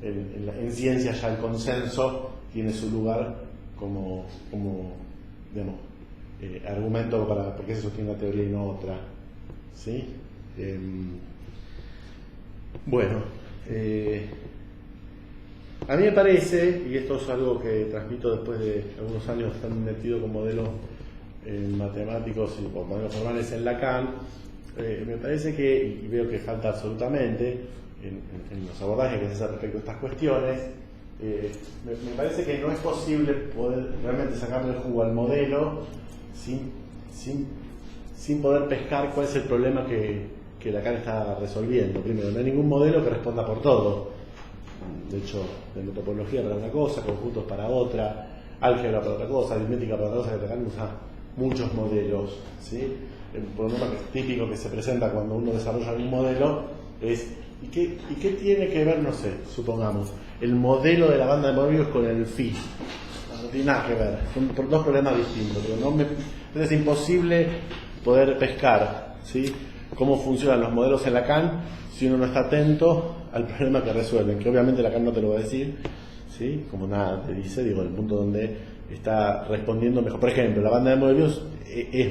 en ciencia ya el consenso tiene su lugar como digamos, argumento para por qué se sostiene una teoría y no otra, ¿sí? Bueno, a mí me parece, y esto es algo que transmito después de algunos años estar metido con modelos matemáticos y con modelos formales en Lacan, me parece que, y veo que falta absolutamente en los abordajes que se hacen respecto a estas cuestiones, me parece que no es posible poder realmente sacarle el jugo al modelo sin poder pescar cuál es el problema que Lacan está resolviendo. Primero, no hay ningún modelo que responda por todo. De hecho, de metodología para una cosa, conjuntos para otra, álgebra para otra cosa, aritmética para otra cosa, que Lacan usa muchos modelos, ¿sí? El problema típico que se presenta cuando uno desarrolla un modelo es ¿y qué tiene que ver, no sé, supongamos, el modelo de la banda de Moebius con el phi? No tiene nada que ver, son dos problemas distintos, pero es imposible poder pescar, ¿sí?, cómo funcionan los modelos en Lacan si uno no está atento al problema que resuelven, que obviamente Lacan no te lo va a decir, ¿sí?, como nada te dice, digo, el punto donde está respondiendo mejor. Por ejemplo, la banda de Moebius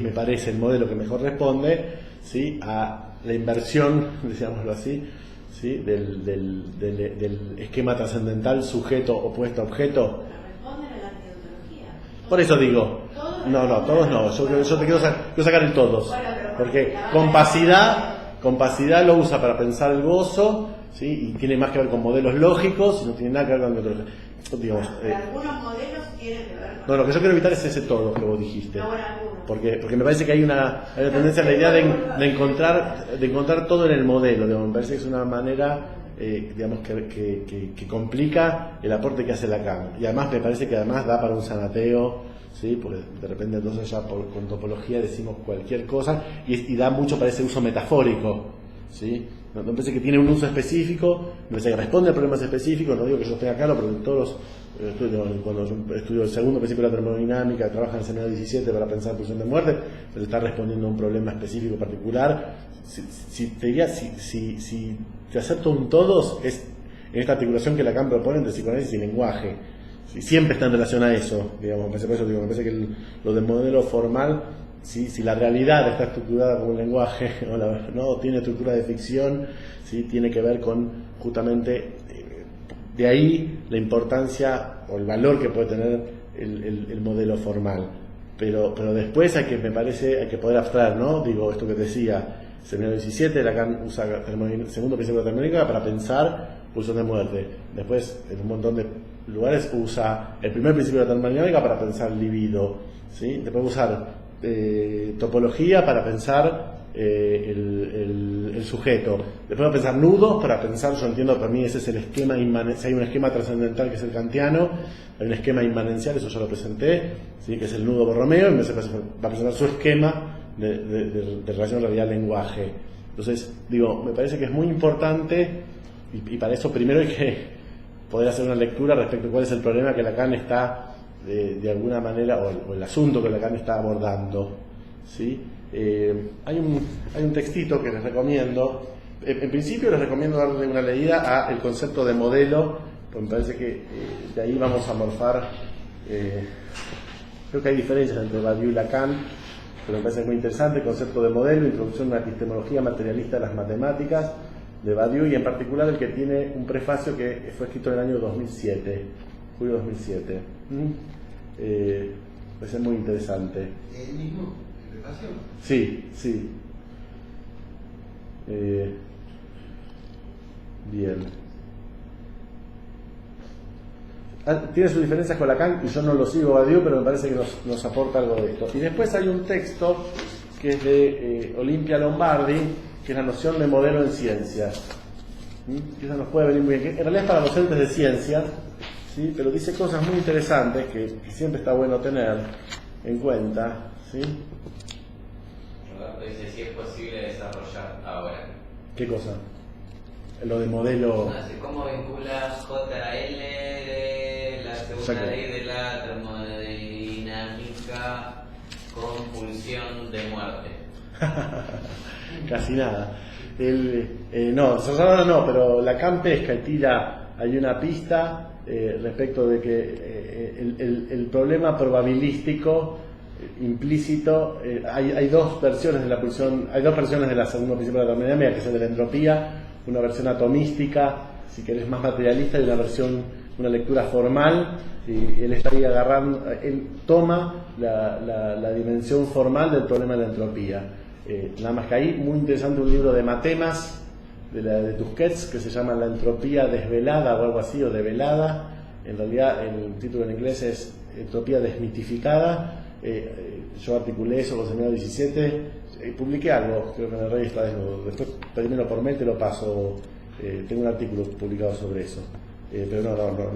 me parece, el modelo que mejor responde, ¿sí?, a la inversión, digámoslo así, ¿sí?, del esquema trascendental sujeto opuesto a objeto. ¿Responden a la antiontología? Por eso digo, no, todos no, yo te quiero sacar el todos, porque compacidad lo usa para pensar el gozo, ¿sí?, y tiene más que ver con modelos lógicos y no tiene nada que ver con antiontología. digamos... algunos modelos tienen que ver con... No, lo que yo quiero evitar es ese todo que vos dijiste. No, bueno, algunos. Porque me parece que hay una tendencia a la idea de encontrar todo en el modelo. Digamos, me parece que es una manera digamos que complica el aporte que hace Lacan. Y además me parece que además da para un sanateo, ¿sí? Porque de repente entonces ya con topología decimos cualquier cosa y da mucho para ese uso metafórico, ¿sí? No, me parece que tiene un uso específico, me parece que responde a problemas específicos. No digo que yo tenga claro, pero en todos cuando yo estudio el segundo principio de la termodinámica, trabaja en el Seminario 17 para pensar pulsión de muerte, pero está respondiendo a un problema específico particular. Si te acepto un todos, es en esta articulación que Lacan propone entre psicoanálisis y lenguaje. Siempre está en relación a eso, digamos. Por eso digo, me parece que lo del modelo formal, si la realidad está estructurada como un lenguaje, no tiene estructura de ficción, ¿sí? Tiene que ver con justamente de ahí la importancia o el valor que puede tener el modelo formal. Pero después hay que poder abstraer, ¿no? Digo, esto que decía, Seminario 17, Lacan usa segundo principio de termodinámica para pensar pulsión de muerte. Después, en un montón de lugares, usa el primer principio de la termodinámica para pensar libido, ¿sí? Después usar topología para pensar el sujeto. Después va a pensar nudos para pensar, yo entiendo, para mí ese es el esquema inmanencial. Hay un esquema trascendental que es el kantiano, hay un esquema inmanencial, eso ya lo presenté, ¿sí? Que es el nudo Borromeo, y va a presentar su esquema de relación realidad-lenguaje. Entonces, digo, me parece que es muy importante, y para eso primero hay que poder hacer una lectura respecto a cuál es el problema que Lacan está, de alguna manera, o el asunto que Lacan está abordando, ¿sí? Hay un textito que les recomiendo. En principio les recomiendo darle una leída a el concepto de modelo, porque me parece que de ahí vamos a morfar. Creo que hay diferencias entre Badiou y Lacan, pero me parece muy interesante el concepto de modelo, introducción a una epistemología materialista de las matemáticas, de Badiou, y en particular el que tiene un prefacio que fue escrito en el año 2007, julio 2007. Parece muy interesante. ¿El mismo? ¿El prefacio? Sí. Bien. Tiene sus diferencias con Lacan, y yo no lo sigo a Badiou, pero me parece que nos aporta algo de esto. Y después hay un texto que es de Olimpia Lombardi, que es la noción de modelo en ciencias. Que esa nos puede venir muy bien. En realidad es para docentes de ciencias, ¿sí? Pero dice cosas muy interesantes que siempre está bueno tener en cuenta, ¿sí? Roberto dice si es posible desarrollar ahora. ¿Qué cosa? Lo de modelo. No sé cómo vinculas JL de la segunda ley de la termodinámica con pulsión de muerte. Casi nada. No, pero Lacan pesca y tira, hay una pista respecto de que el problema probabilístico implícito, hay dos versiones de la pulsión, hay dos versiones de la segunda principio de la termodinámica, que es el de la entropía, una versión atomística, si querés más materialista, y una lectura formal, y él está ahí agarrando, él toma la dimensión formal del problema de la entropía. Nada más que ahí, muy interesante un libro de Matemas, de Tusquets, que se llama La entropía desvelada o algo así, o develada. En realidad el título en inglés es Entropía desmitificada. Yo articulé eso con el Seminario 17, publiqué algo, creo que en el Rey está desnudo. Después, primero por mail te lo paso, tengo un artículo publicado sobre eso. Pero no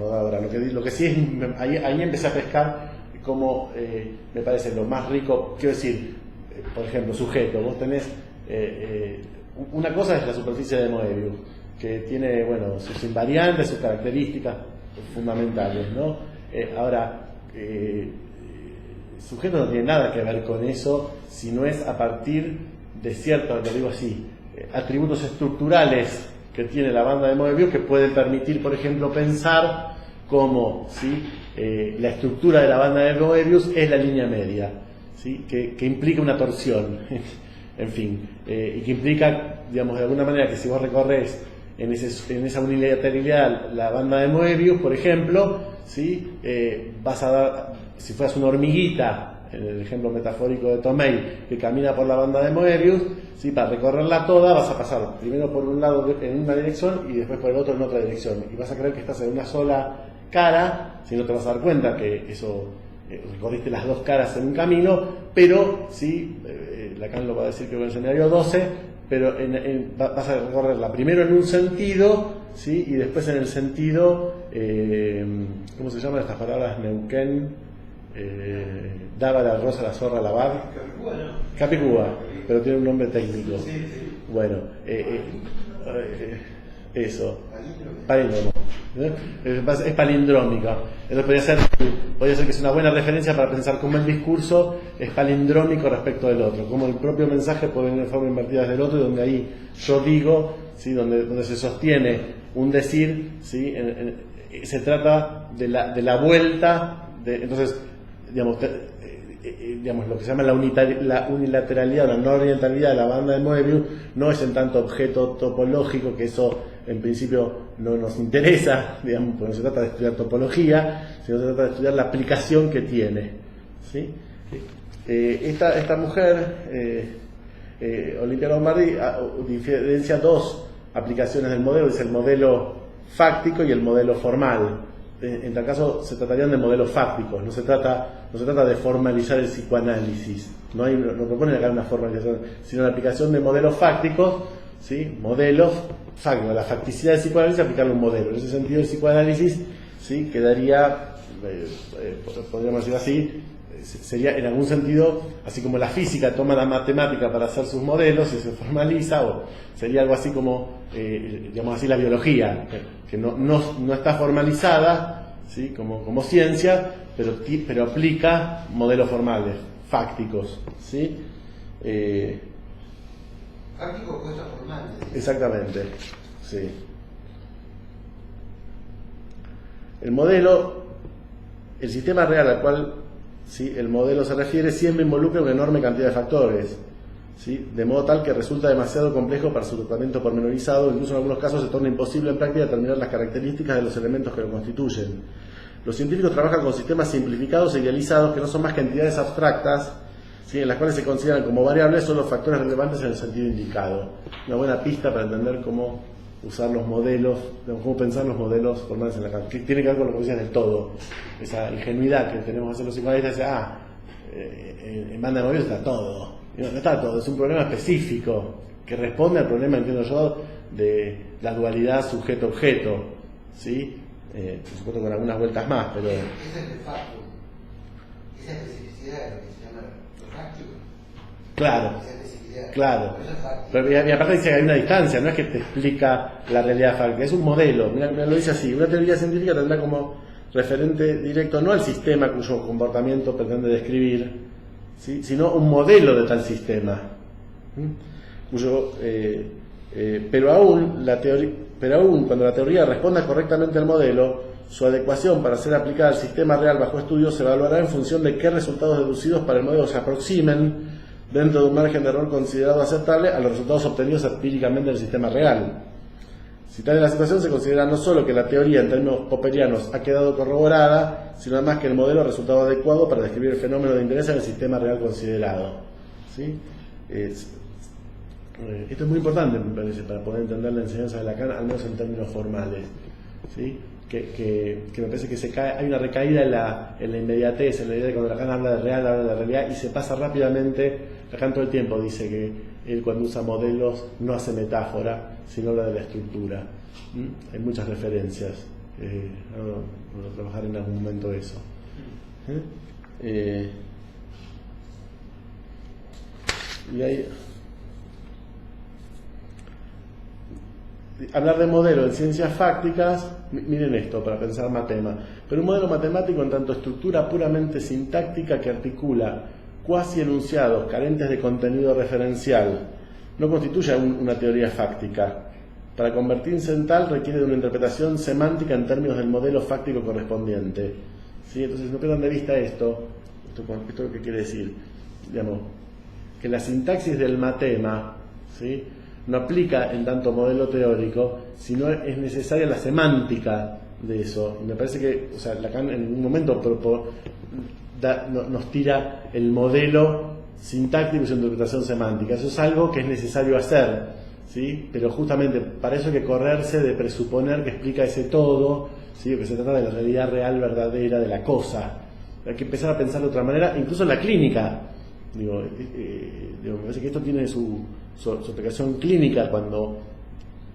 da ahora. Lo que sí es, ahí empecé a pescar como me parece lo más rico, quiero decir, por ejemplo, sujeto, vos tenés una cosa es la superficie de Moebius, que tiene, bueno, sus invariantes, sus características fundamentales, ¿no? Ahora, sujeto no tiene nada que ver con eso, si no es a partir de ciertos, lo digo así, atributos estructurales que tiene la banda de Moebius, que pueden permitir, por ejemplo, pensar cómo, ¿sí? La estructura de la banda de Moebius es la línea media, ¿sí? que implica una torsión, en fin, y que implica, digamos, de alguna manera que si vos recorres en esa unilateralidad la banda de Moebius, por ejemplo, ¿sí? Vas a dar, si fueras una hormiguita, en el ejemplo metafórico de Tomei, que camina por la banda de Moebius, ¿sí? Para recorrerla toda vas a pasar primero por un lado en una dirección y después por el otro en otra dirección, y vas a creer que estás en una sola cara, si no te vas a dar cuenta que eso recorriste las dos caras en un camino, pero sí, Lacan lo va a decir que en el escenario 12, pero vas a recorrerla primero en un sentido, ¿sí? Y después en el sentido, ¿cómo se llaman estas palabras? Neuquén, daba la rosa, la zorra, la bar. Capicúa, pero tiene un nombre técnico. Bueno, eso, palíndromo. Es palindrómica. Entonces podría ser que es una buena referencia para pensar cómo el discurso es palindrómico respecto del otro, cómo el propio mensaje puede venir de forma invertida del otro, y donde ahí yo digo, ¿sí? donde se sostiene un decir, ¿sí? Se trata de la vuelta, entonces, digamos, lo que se llama la unilateralidad, la no orientalidad de la banda de Moebius no es en tanto objeto topológico, que eso en principio no nos interesa, digamos, porque no se trata de estudiar topología, sino se trata de estudiar la aplicación que tiene, ¿sí? Esta mujer, Olimpia Lombardi, diferencia dos aplicaciones del modelo, es el modelo fáctico y el modelo formal. En tal caso se tratarían de modelos fácticos, no se trata de formalizar el psicoanálisis, no propone acá una formalización, sino la aplicación de modelos fácticos, ¿sí? Modelos fácticos, la facticidad del psicoanálisis, aplicarle un modelo. En ese sentido el psicoanálisis, ¿sí? Quedaría, podríamos decir así, sería en algún sentido, así como la física toma la matemática para hacer sus modelos y se formaliza, o sería algo así como, digamos así, la biología, que no está formalizada, ¿sí? como ciencia, pero aplica modelos formales, fácticos, ¿sí? Fáctico, cosas formales. Exactamente, sí. El modelo, el sistema real al cual, ¿sí? el modelo se refiere, siempre involucra una enorme cantidad de factores, ¿sí? De modo tal que resulta demasiado complejo para su tratamiento pormenorizado, incluso en algunos casos se torna imposible en práctica determinar las características de los elementos que lo constituyen. Los científicos trabajan con sistemas simplificados e idealizados que no son más que entidades abstractas, ¿sí? En las cuales se consideran como variables solo factores relevantes en el sentido indicado. Una buena pista para entender cómo usar los modelos, cómo pensar los modelos formales en Lacan, que tiene que ver con lo que decías del todo, esa ingenuidad que tenemos que hacer los psicoanalistas, en banda de Moebius está todo. No está todo, es un problema específico que responde al problema, entiendo yo, de la dualidad sujeto-objeto, ¿sí? Por supuesto con algunas vueltas más, pero... Ese es el facto, esa especificidad de lo que se llama lo fáctico. Claro, Esa especificidad. claro. Eso es fáctico. Pero, y aparte dice que hay una distancia, no es que te explica la realidad fáctica, es un modelo. Mira, lo dice así: una teoría científica tendrá como referente directo no al sistema cuyo comportamiento pretende describir, ¿sí? Sino un modelo de tal sistema, cuyo, pero aún cuando la teoría responda correctamente al modelo, su adecuación para ser aplicada al sistema real bajo estudio se evaluará en función de qué resultados deducidos para el modelo se aproximen, dentro de un margen de error considerado aceptable, a los resultados obtenidos empíricamente en el sistema real. Si tal es la situación, se considera no solo que la teoría en términos popperianos ha quedado corroborada, sino además que el modelo ha resultado adecuado para describir el fenómeno de interés en el sistema real considerado, ¿sí? Esto es muy importante, me parece, para poder entender la enseñanza de Lacan, al menos en términos formales, ¿sí? Que me parece que hay una recaída en la inmediatez, en la idea de cuando Lacan habla de real, habla de realidad, y se pasa rápidamente. Lacan todo el tiempo dice que él, cuando usa modelos, no hace metáfora, sino habla de la estructura. Hay muchas referencias, vamos a trabajar en algún momento eso. Y hay... Hablar de modelo en ciencias fácticas, miren esto para pensar matema, pero un modelo matemático en tanto estructura puramente sintáctica que articula cuasi enunciados carentes de contenido referencial no constituye una teoría fáctica. Para convertirse en tal requiere de una interpretación semántica en términos del modelo fáctico correspondiente, ¿sí? Entonces no pierdan de vista esto que quiere decir, digamos, que la sintaxis del matema, ¿sí? No aplica en tanto modelo teórico, sino es necesaria la semántica de eso. Y me parece que, o sea, Lacan en un momento nos tira el modelo sintáctico y su interpretación semántica. Eso es algo que es necesario hacer, ¿sí? Pero justamente para eso hay que correrse de presuponer que explica ese todo, ¿sí? Que se trata de la realidad real, verdadera, de la cosa. Hay que empezar a pensar de otra manera, incluso en la clínica. Digo, me parece que esto tiene su aplicación clínica cuando,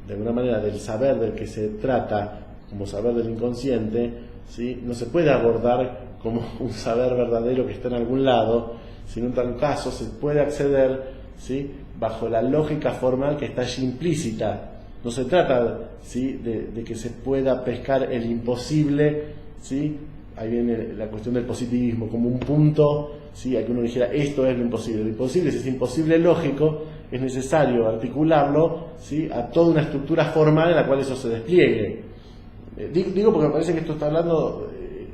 de alguna manera, del saber del que se trata, como saber del inconsciente, ¿sí? No se puede abordar como un saber verdadero que está en algún lado, sino en tal caso se puede acceder, ¿sí? Bajo la lógica formal que está allí implícita. No se trata, ¿sí? de que se pueda pescar el imposible, ¿sí? Ahí viene la cuestión del positivismo como un punto, ¿sí? A que uno dijera esto es lo imposible. Lo imposible, si es imposible lógico, es necesario articularlo, ¿sí? A toda una estructura formal en la cual eso se despliegue. Digo porque me parece que esto está hablando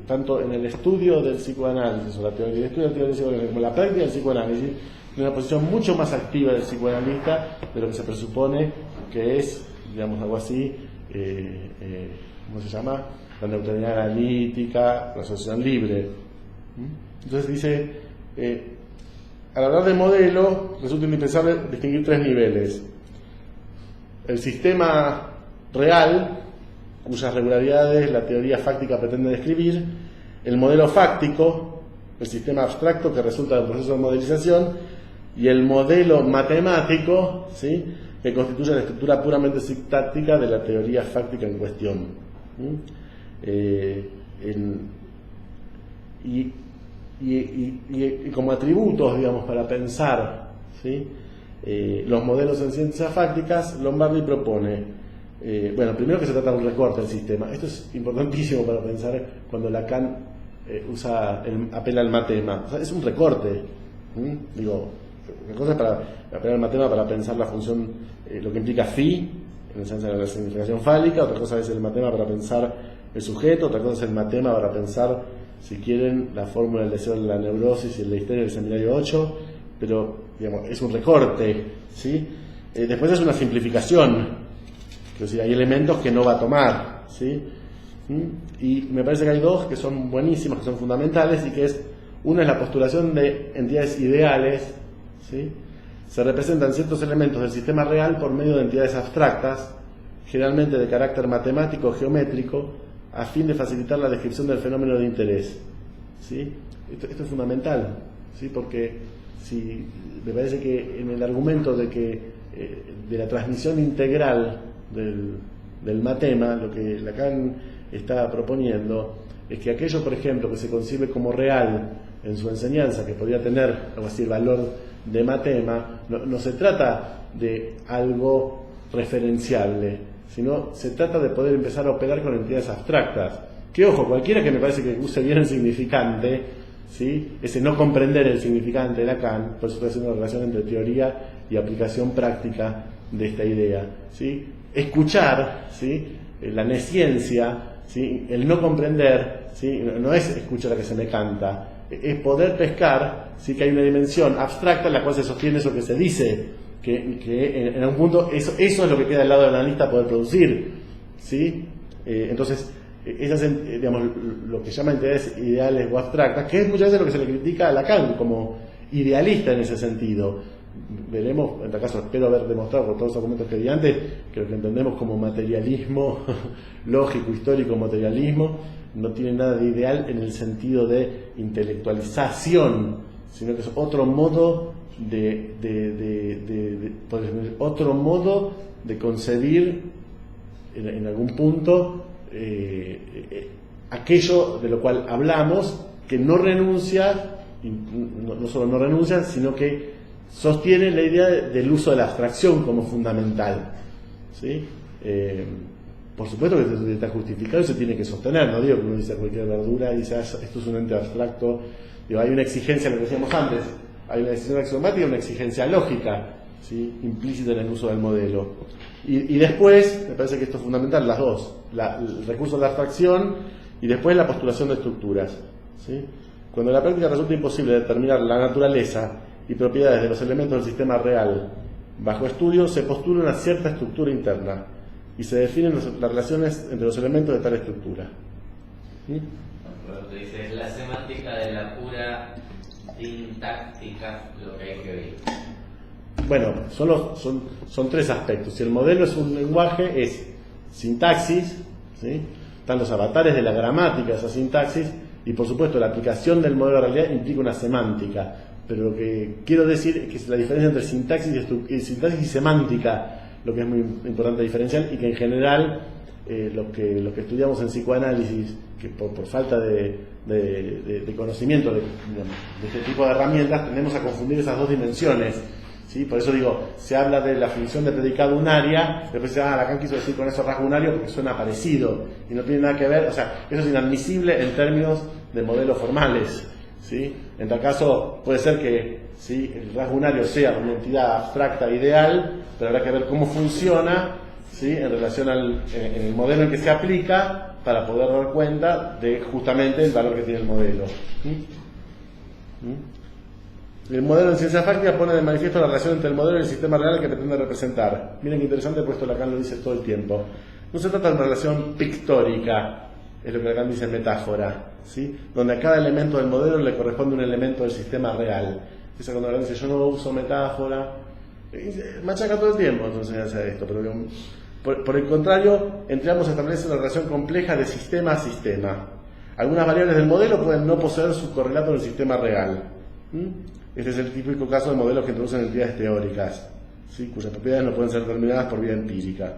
tanto en el estudio del psicoanálisis, o la teoría del estudio del psicoanálisis, como la práctica del psicoanálisis, de una posición mucho más activa del psicoanalista de lo que se presupone que es, digamos, algo así, ¿cómo se llama? La neutralidad analítica, la asociación libre. Entonces dice, al hablar de modelo, resulta indispensable distinguir 3 niveles. El sistema real, cuyas regularidades la teoría fáctica pretende describir, el modelo fáctico, el sistema abstracto que resulta del proceso de modelización, y el modelo matemático, ¿sí? Que constituye la estructura puramente sintáctica de la teoría fáctica en cuestión. Y como atributos, digamos, para pensar, ¿sí? Los modelos en ciencias fácticas, Lombardi propone, bueno, primero que se trata de un recorte del sistema. Esto es importantísimo para pensar cuando Lacan apela al matema. O sea, es un recorte. Digo, una cosa es para apelar al matema para pensar la función, lo que implica phi, en el senso de la significación fálica. Otra cosa es el matema para pensar el sujeto. Otra cosa es el matema para pensar, si quieren, la fórmula del deseo de la neurosis y el de histeria del seminario 8. Pero, digamos, es un recorte, ¿sí? Después es una simplificación. Es decir, hay elementos que no va a tomar, ¿sí? Y me parece que hay 2 que son buenísimos, que son fundamentales, y que es, una es la postulación de entidades ideales, ¿sí? Se representan ciertos elementos del sistema real por medio de entidades abstractas, generalmente de carácter matemático o geométrico, a fin de facilitar la descripción del fenómeno de interés, ¿sí? Esto es fundamental, ¿sí? Porque me parece que en el argumento de la transmisión integral del matema, lo que Lacan está proponiendo es que aquello, por ejemplo, que se concibe como real en su enseñanza, que podría tener algo así el valor de matema, no se trata de algo referenciable, sino se trata de poder empezar a operar con entidades abstractas. Que ojo, cualquiera que me parece que use bien el significante, ¿sí? Ese no comprender el significante de Lacan, por eso estoy haciendo una relación entre teoría y aplicación práctica de esta idea, ¿sí? Escuchar, ¿sí? La nesciencia, ¿sí? El no comprender, ¿sí? No es escuchar a que se me canta, es poder pescar, ¿sí? Que hay una dimensión abstracta en la cual se sostiene eso que se dice, que en un punto eso es lo que queda al lado del analista poder producir, ¿sí? Entonces, esas, digamos, lo que llaman entidades ideales o abstractas, que es muchas veces lo que se le critica a Lacan como idealista en ese sentido. Veremos, en tal caso espero haber demostrado por todos los argumentos que di antes, que lo que entendemos como materialismo lógico, histórico, materialismo, no tiene nada de ideal en el sentido de intelectualización, sino que es otro modo otro modo de concebir en algún punto aquello de lo cual hablamos, que no renuncia, no solo no renuncia, sino que sostiene la idea del uso de la abstracción como fundamental, ¿sí? Por supuesto que está justificado y se tiene que sostener, no digo que uno dice cualquier verdura y dice esto es un ente abstracto. Digo, hay una exigencia, lo que decíamos antes, hay una exigencia axiomática y una exigencia lógica, ¿sí? Implícita en el uso del modelo. Y después, me parece que esto es fundamental, las dos, el recurso de la abstracción y después la postulación de estructuras, ¿sí? Cuando en la práctica resulta imposible determinar la naturaleza y propiedades de los elementos del sistema real bajo estudio, se postula una cierta estructura interna y se definen las relaciones entre los elementos de tal estructura. ¿Sí? Roberto dice, es la semántica de la pura sintáctica lo que hay que oír. Bueno, son 3 aspectos. Si el modelo es un lenguaje, es sintaxis, ¿sí? están los avatares de la gramática de esa sintaxis, y por supuesto la aplicación del modelo de realidad implica una semántica. Pero lo que quiero decir es que es la diferencia entre sintaxis y semántica, lo que es muy importante diferenciar, y que en general lo que estudiamos en psicoanálisis, que por falta de conocimiento de este tipo de herramientas, tendemos a confundir esas dos dimensiones, ¿sí? Por eso digo, se habla de la función de predicado unaria, después se dice, Lacan quiso decir con eso rasgo unario porque suena parecido, y no tiene nada que ver, o sea, eso es inadmisible en términos de modelos formales, ¿sí? En tal caso puede ser que, ¿sí?, el rasgo unario sea una entidad abstracta ideal, pero habrá que ver cómo funciona, ¿sí?, en relación en el modelo en que se aplica, para poder dar cuenta de justamente el valor que tiene el modelo. El modelo en ciencia fáctica pone de manifiesto la relación entre el modelo y el sistema real que pretende representar. Miren qué interesante, puesto Lacan lo dice todo el tiempo. No se trata de una relación pictórica, es lo que Lacan dice metáfora, ¿sí?, donde a cada elemento del modelo le corresponde un elemento del sistema real. Esa cuando Lacan dice yo no uso metáfora, machaca todo el tiempo entonces hace esto, pero por el contrario, entre ambos se establece una relación compleja de sistema a sistema. Algunas variables del modelo pueden no poseer su correlato en el sistema real. Este es el típico caso de modelos que introducen entidades teóricas, ¿sí?, cuyas propiedades no pueden ser determinadas por vía empírica.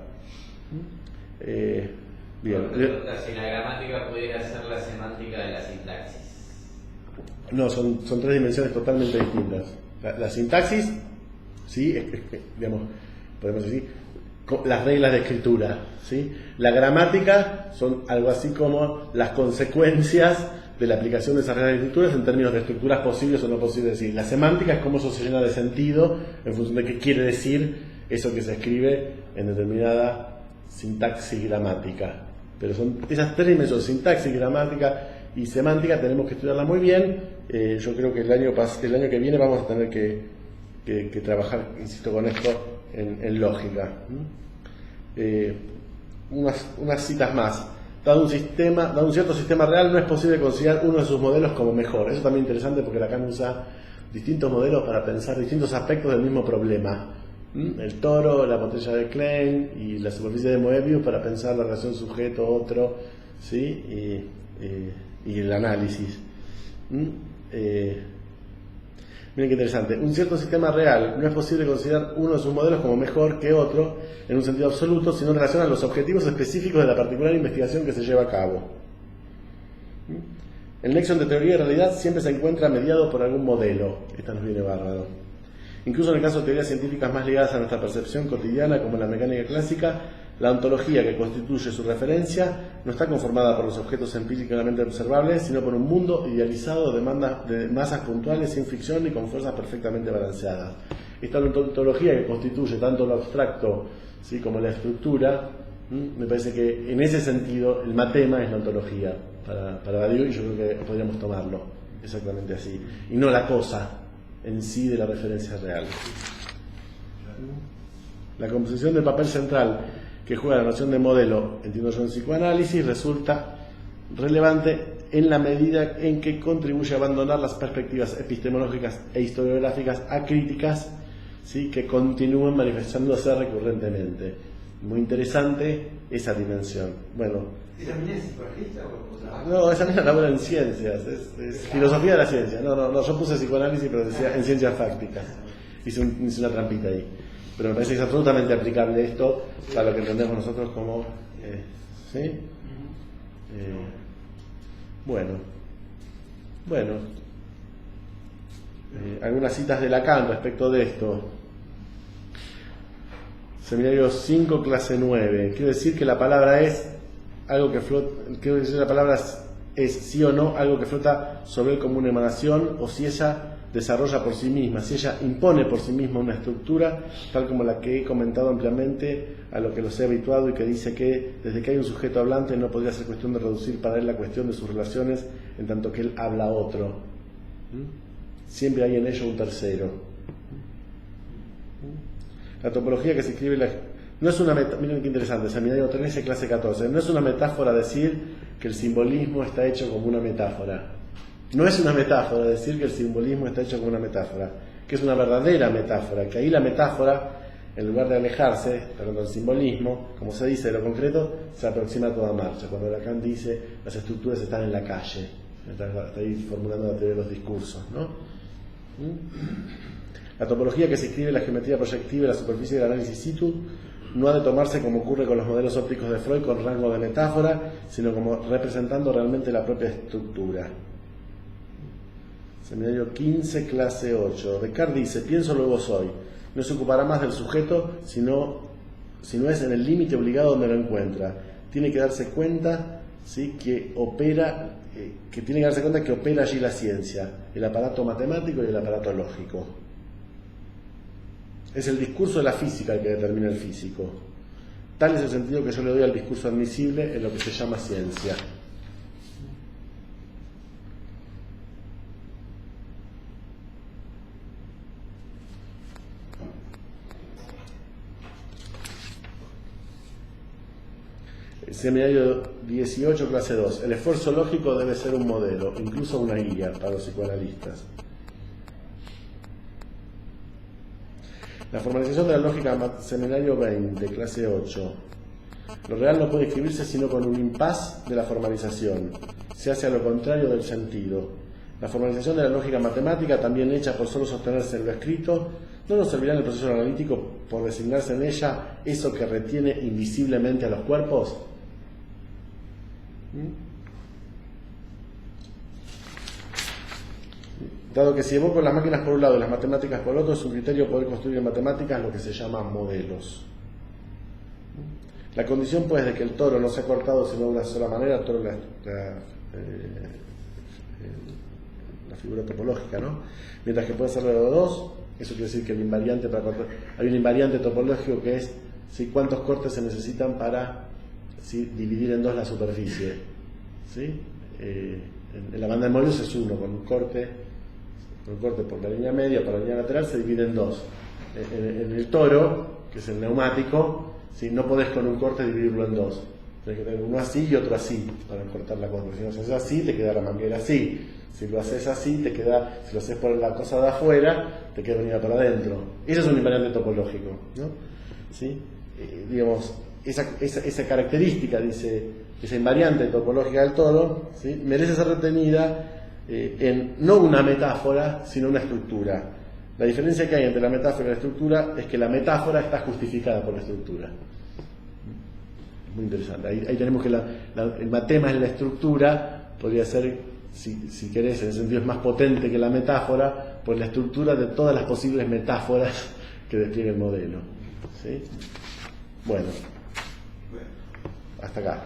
Bien. Si la gramática pudiera ser la semántica de la sintaxis. No, son tres dimensiones totalmente distintas. La sintaxis, ¿sí?, digamos, podemos decir, las reglas de escritura, ¿sí? La gramática son algo así como las consecuencias de la aplicación de esas reglas de escrituras en términos de estructuras posibles o no posibles de decir. La semántica es cómo eso se llena de sentido en función de qué quiere decir eso que se escribe en determinada sintaxis gramática. Pero son esas tres dimensiones, sintaxis, gramática y semántica, tenemos que estudiarla muy bien. Yo creo que el año que viene vamos a tener que trabajar, insisto, con esto en lógica. Unas citas más. Dado un cierto sistema real, no es posible considerar uno de sus modelos como mejor. Eso también es interesante porque Lacan usa distintos modelos para pensar distintos aspectos del mismo problema. El toro, la botella de Klein y la superficie de Moebius para pensar la relación sujeto-otro, ¿sí?, y el análisis. Miren qué interesante. Un cierto sistema real no es posible considerar uno de sus modelos como mejor que otro en un sentido absoluto, sino en relación a los objetivos específicos de la particular investigación que se lleva a cabo. El nexo entre teoría y realidad siempre se encuentra mediado por algún modelo. Esta nos viene bárbaro. Incluso en el caso de teorías científicas más ligadas a nuestra percepción cotidiana, como la mecánica clásica, la ontología que constituye su referencia no está conformada por los objetos empíricamente observables, sino por un mundo idealizado de masas puntuales, sin ficción y con fuerzas perfectamente balanceadas. Esta ontología que constituye tanto lo abstracto, ¿sí?, como la estructura, me parece que en ese sentido el matema es la ontología para Badiou, y yo creo que podríamos tomarlo exactamente así, y no la cosa en sí de la referencia real. La composición del papel central que juega la noción de modelo, entiendo yo, en psicoanálisis, resulta relevante en la medida en que contribuye a abandonar las perspectivas epistemológicas e historiográficas acríticas, ¿sí?, que continúan manifestándose recurrentemente. Muy interesante esa dimensión. Bueno, ¿Esa mina es psicoanalista o no, esa mina labora en ciencias, es filosofía de la ciencia. No, yo puse psicoanálisis, pero decía en ciencias fácticas. Hice una trampita ahí. Pero me parece que es absolutamente aplicable esto para lo que entendemos nosotros como... ¿sí? Bueno. Algunas citas de Lacan respecto de esto. Seminario 5, clase 9. Quiero decir que la palabra es algo que flota... Quiero decir que la palabra es sí o no algo que flota sobre él como una emanación, o si ella desarrolla por sí misma, si ella impone por sí misma una estructura, tal como la que he comentado ampliamente, a lo que los he habituado, y que dice que desde que hay un sujeto hablante no podría ser cuestión de reducir para él la cuestión de sus relaciones en tanto que él habla a otro. Siempre hay en ello un tercero. La topología que se escribe no es una metáfora, miren qué interesante, Seminario 13, clase 14, no es una metáfora decir que el simbolismo está hecho como una metáfora. No es una metáfora decir que el simbolismo está hecho como una metáfora, que es una verdadera metáfora, que ahí la metáfora En lugar de alejarse, hablando del simbolismo, como se dice, de lo concreto, se aproxima a toda marcha. Cuando Lacan dice, las estructuras están en la calle, está ahí formulando la teoría de los discursos, ¿no? La topología que se escribe en la geometría proyectiva y la superficie del análisis situ no ha de tomarse como ocurre con los modelos ópticos de Freud con rango de metáfora, sino como representando realmente la propia estructura. Seminario 15, clase 8. Descartes dice, pienso luego soy. No se ocupará más del sujeto, sino es en el límite obligado donde lo encuentra. Tiene que darse cuenta, ¿sí?, que opera allí la ciencia, el aparato matemático y el aparato lógico. Es el discurso de la física el que determina el físico. Tal es el sentido que yo le doy al discurso admisible en lo que se llama ciencia. Seminario 18, clase 2. El esfuerzo lógico debe ser un modelo, incluso una guía para los psicoanalistas. La formalización de la lógica, seminario 20, clase 8. Lo real no puede escribirse sino con un impas de la formalización. Se hace a lo contrario del sentido. La formalización de la lógica matemática, también hecha por solo sostenerse en lo escrito, no nos servirá en el proceso analítico por designarse en ella eso que retiene invisiblemente a los cuerpos. Dado que si evoco las máquinas por un lado y las matemáticas por otro, es un criterio poder construir en matemáticas lo que se llama modelos. La condición, pues, de que el toro no se ha cortado sino de una sola manera, el toro la figura topológica, ¿no? Mientras que puede ser de dos, eso quiere decir que el invariante para cortar, hay un invariante topológico que es, ¿sí?, cuántos cortes se necesitan para, ¿sí?, dividir en dos la superficie, ¿sí? En la banda de Möbius es uno, con un corte por la línea media, por la línea lateral se divide en dos. En el toro, que es el neumático, ¿sí?, no podés con un corte dividirlo en dos. Tienes que tener uno así y otro así para cortar la cosa. Si lo haces así, te queda la manguera así. Si lo haces así, si lo haces por la cosa de afuera, te queda unida para adentro. Eso es un invariante topológico, ¿no? ¿Sí? Digamos, esa característica, dice, esa invariante topológica del todo, ¿sí?, merece ser retenida en no una metáfora, sino una estructura. La diferencia que hay entre la metáfora y la estructura es que la metáfora está justificada por la estructura. Muy interesante. Ahí tenemos que el matema en la estructura podría ser, si querés, en el sentido es más potente que la metáfora, pues la estructura de todas las posibles metáforas que despliega el modelo. ¿Sí? Bueno, hasta acá.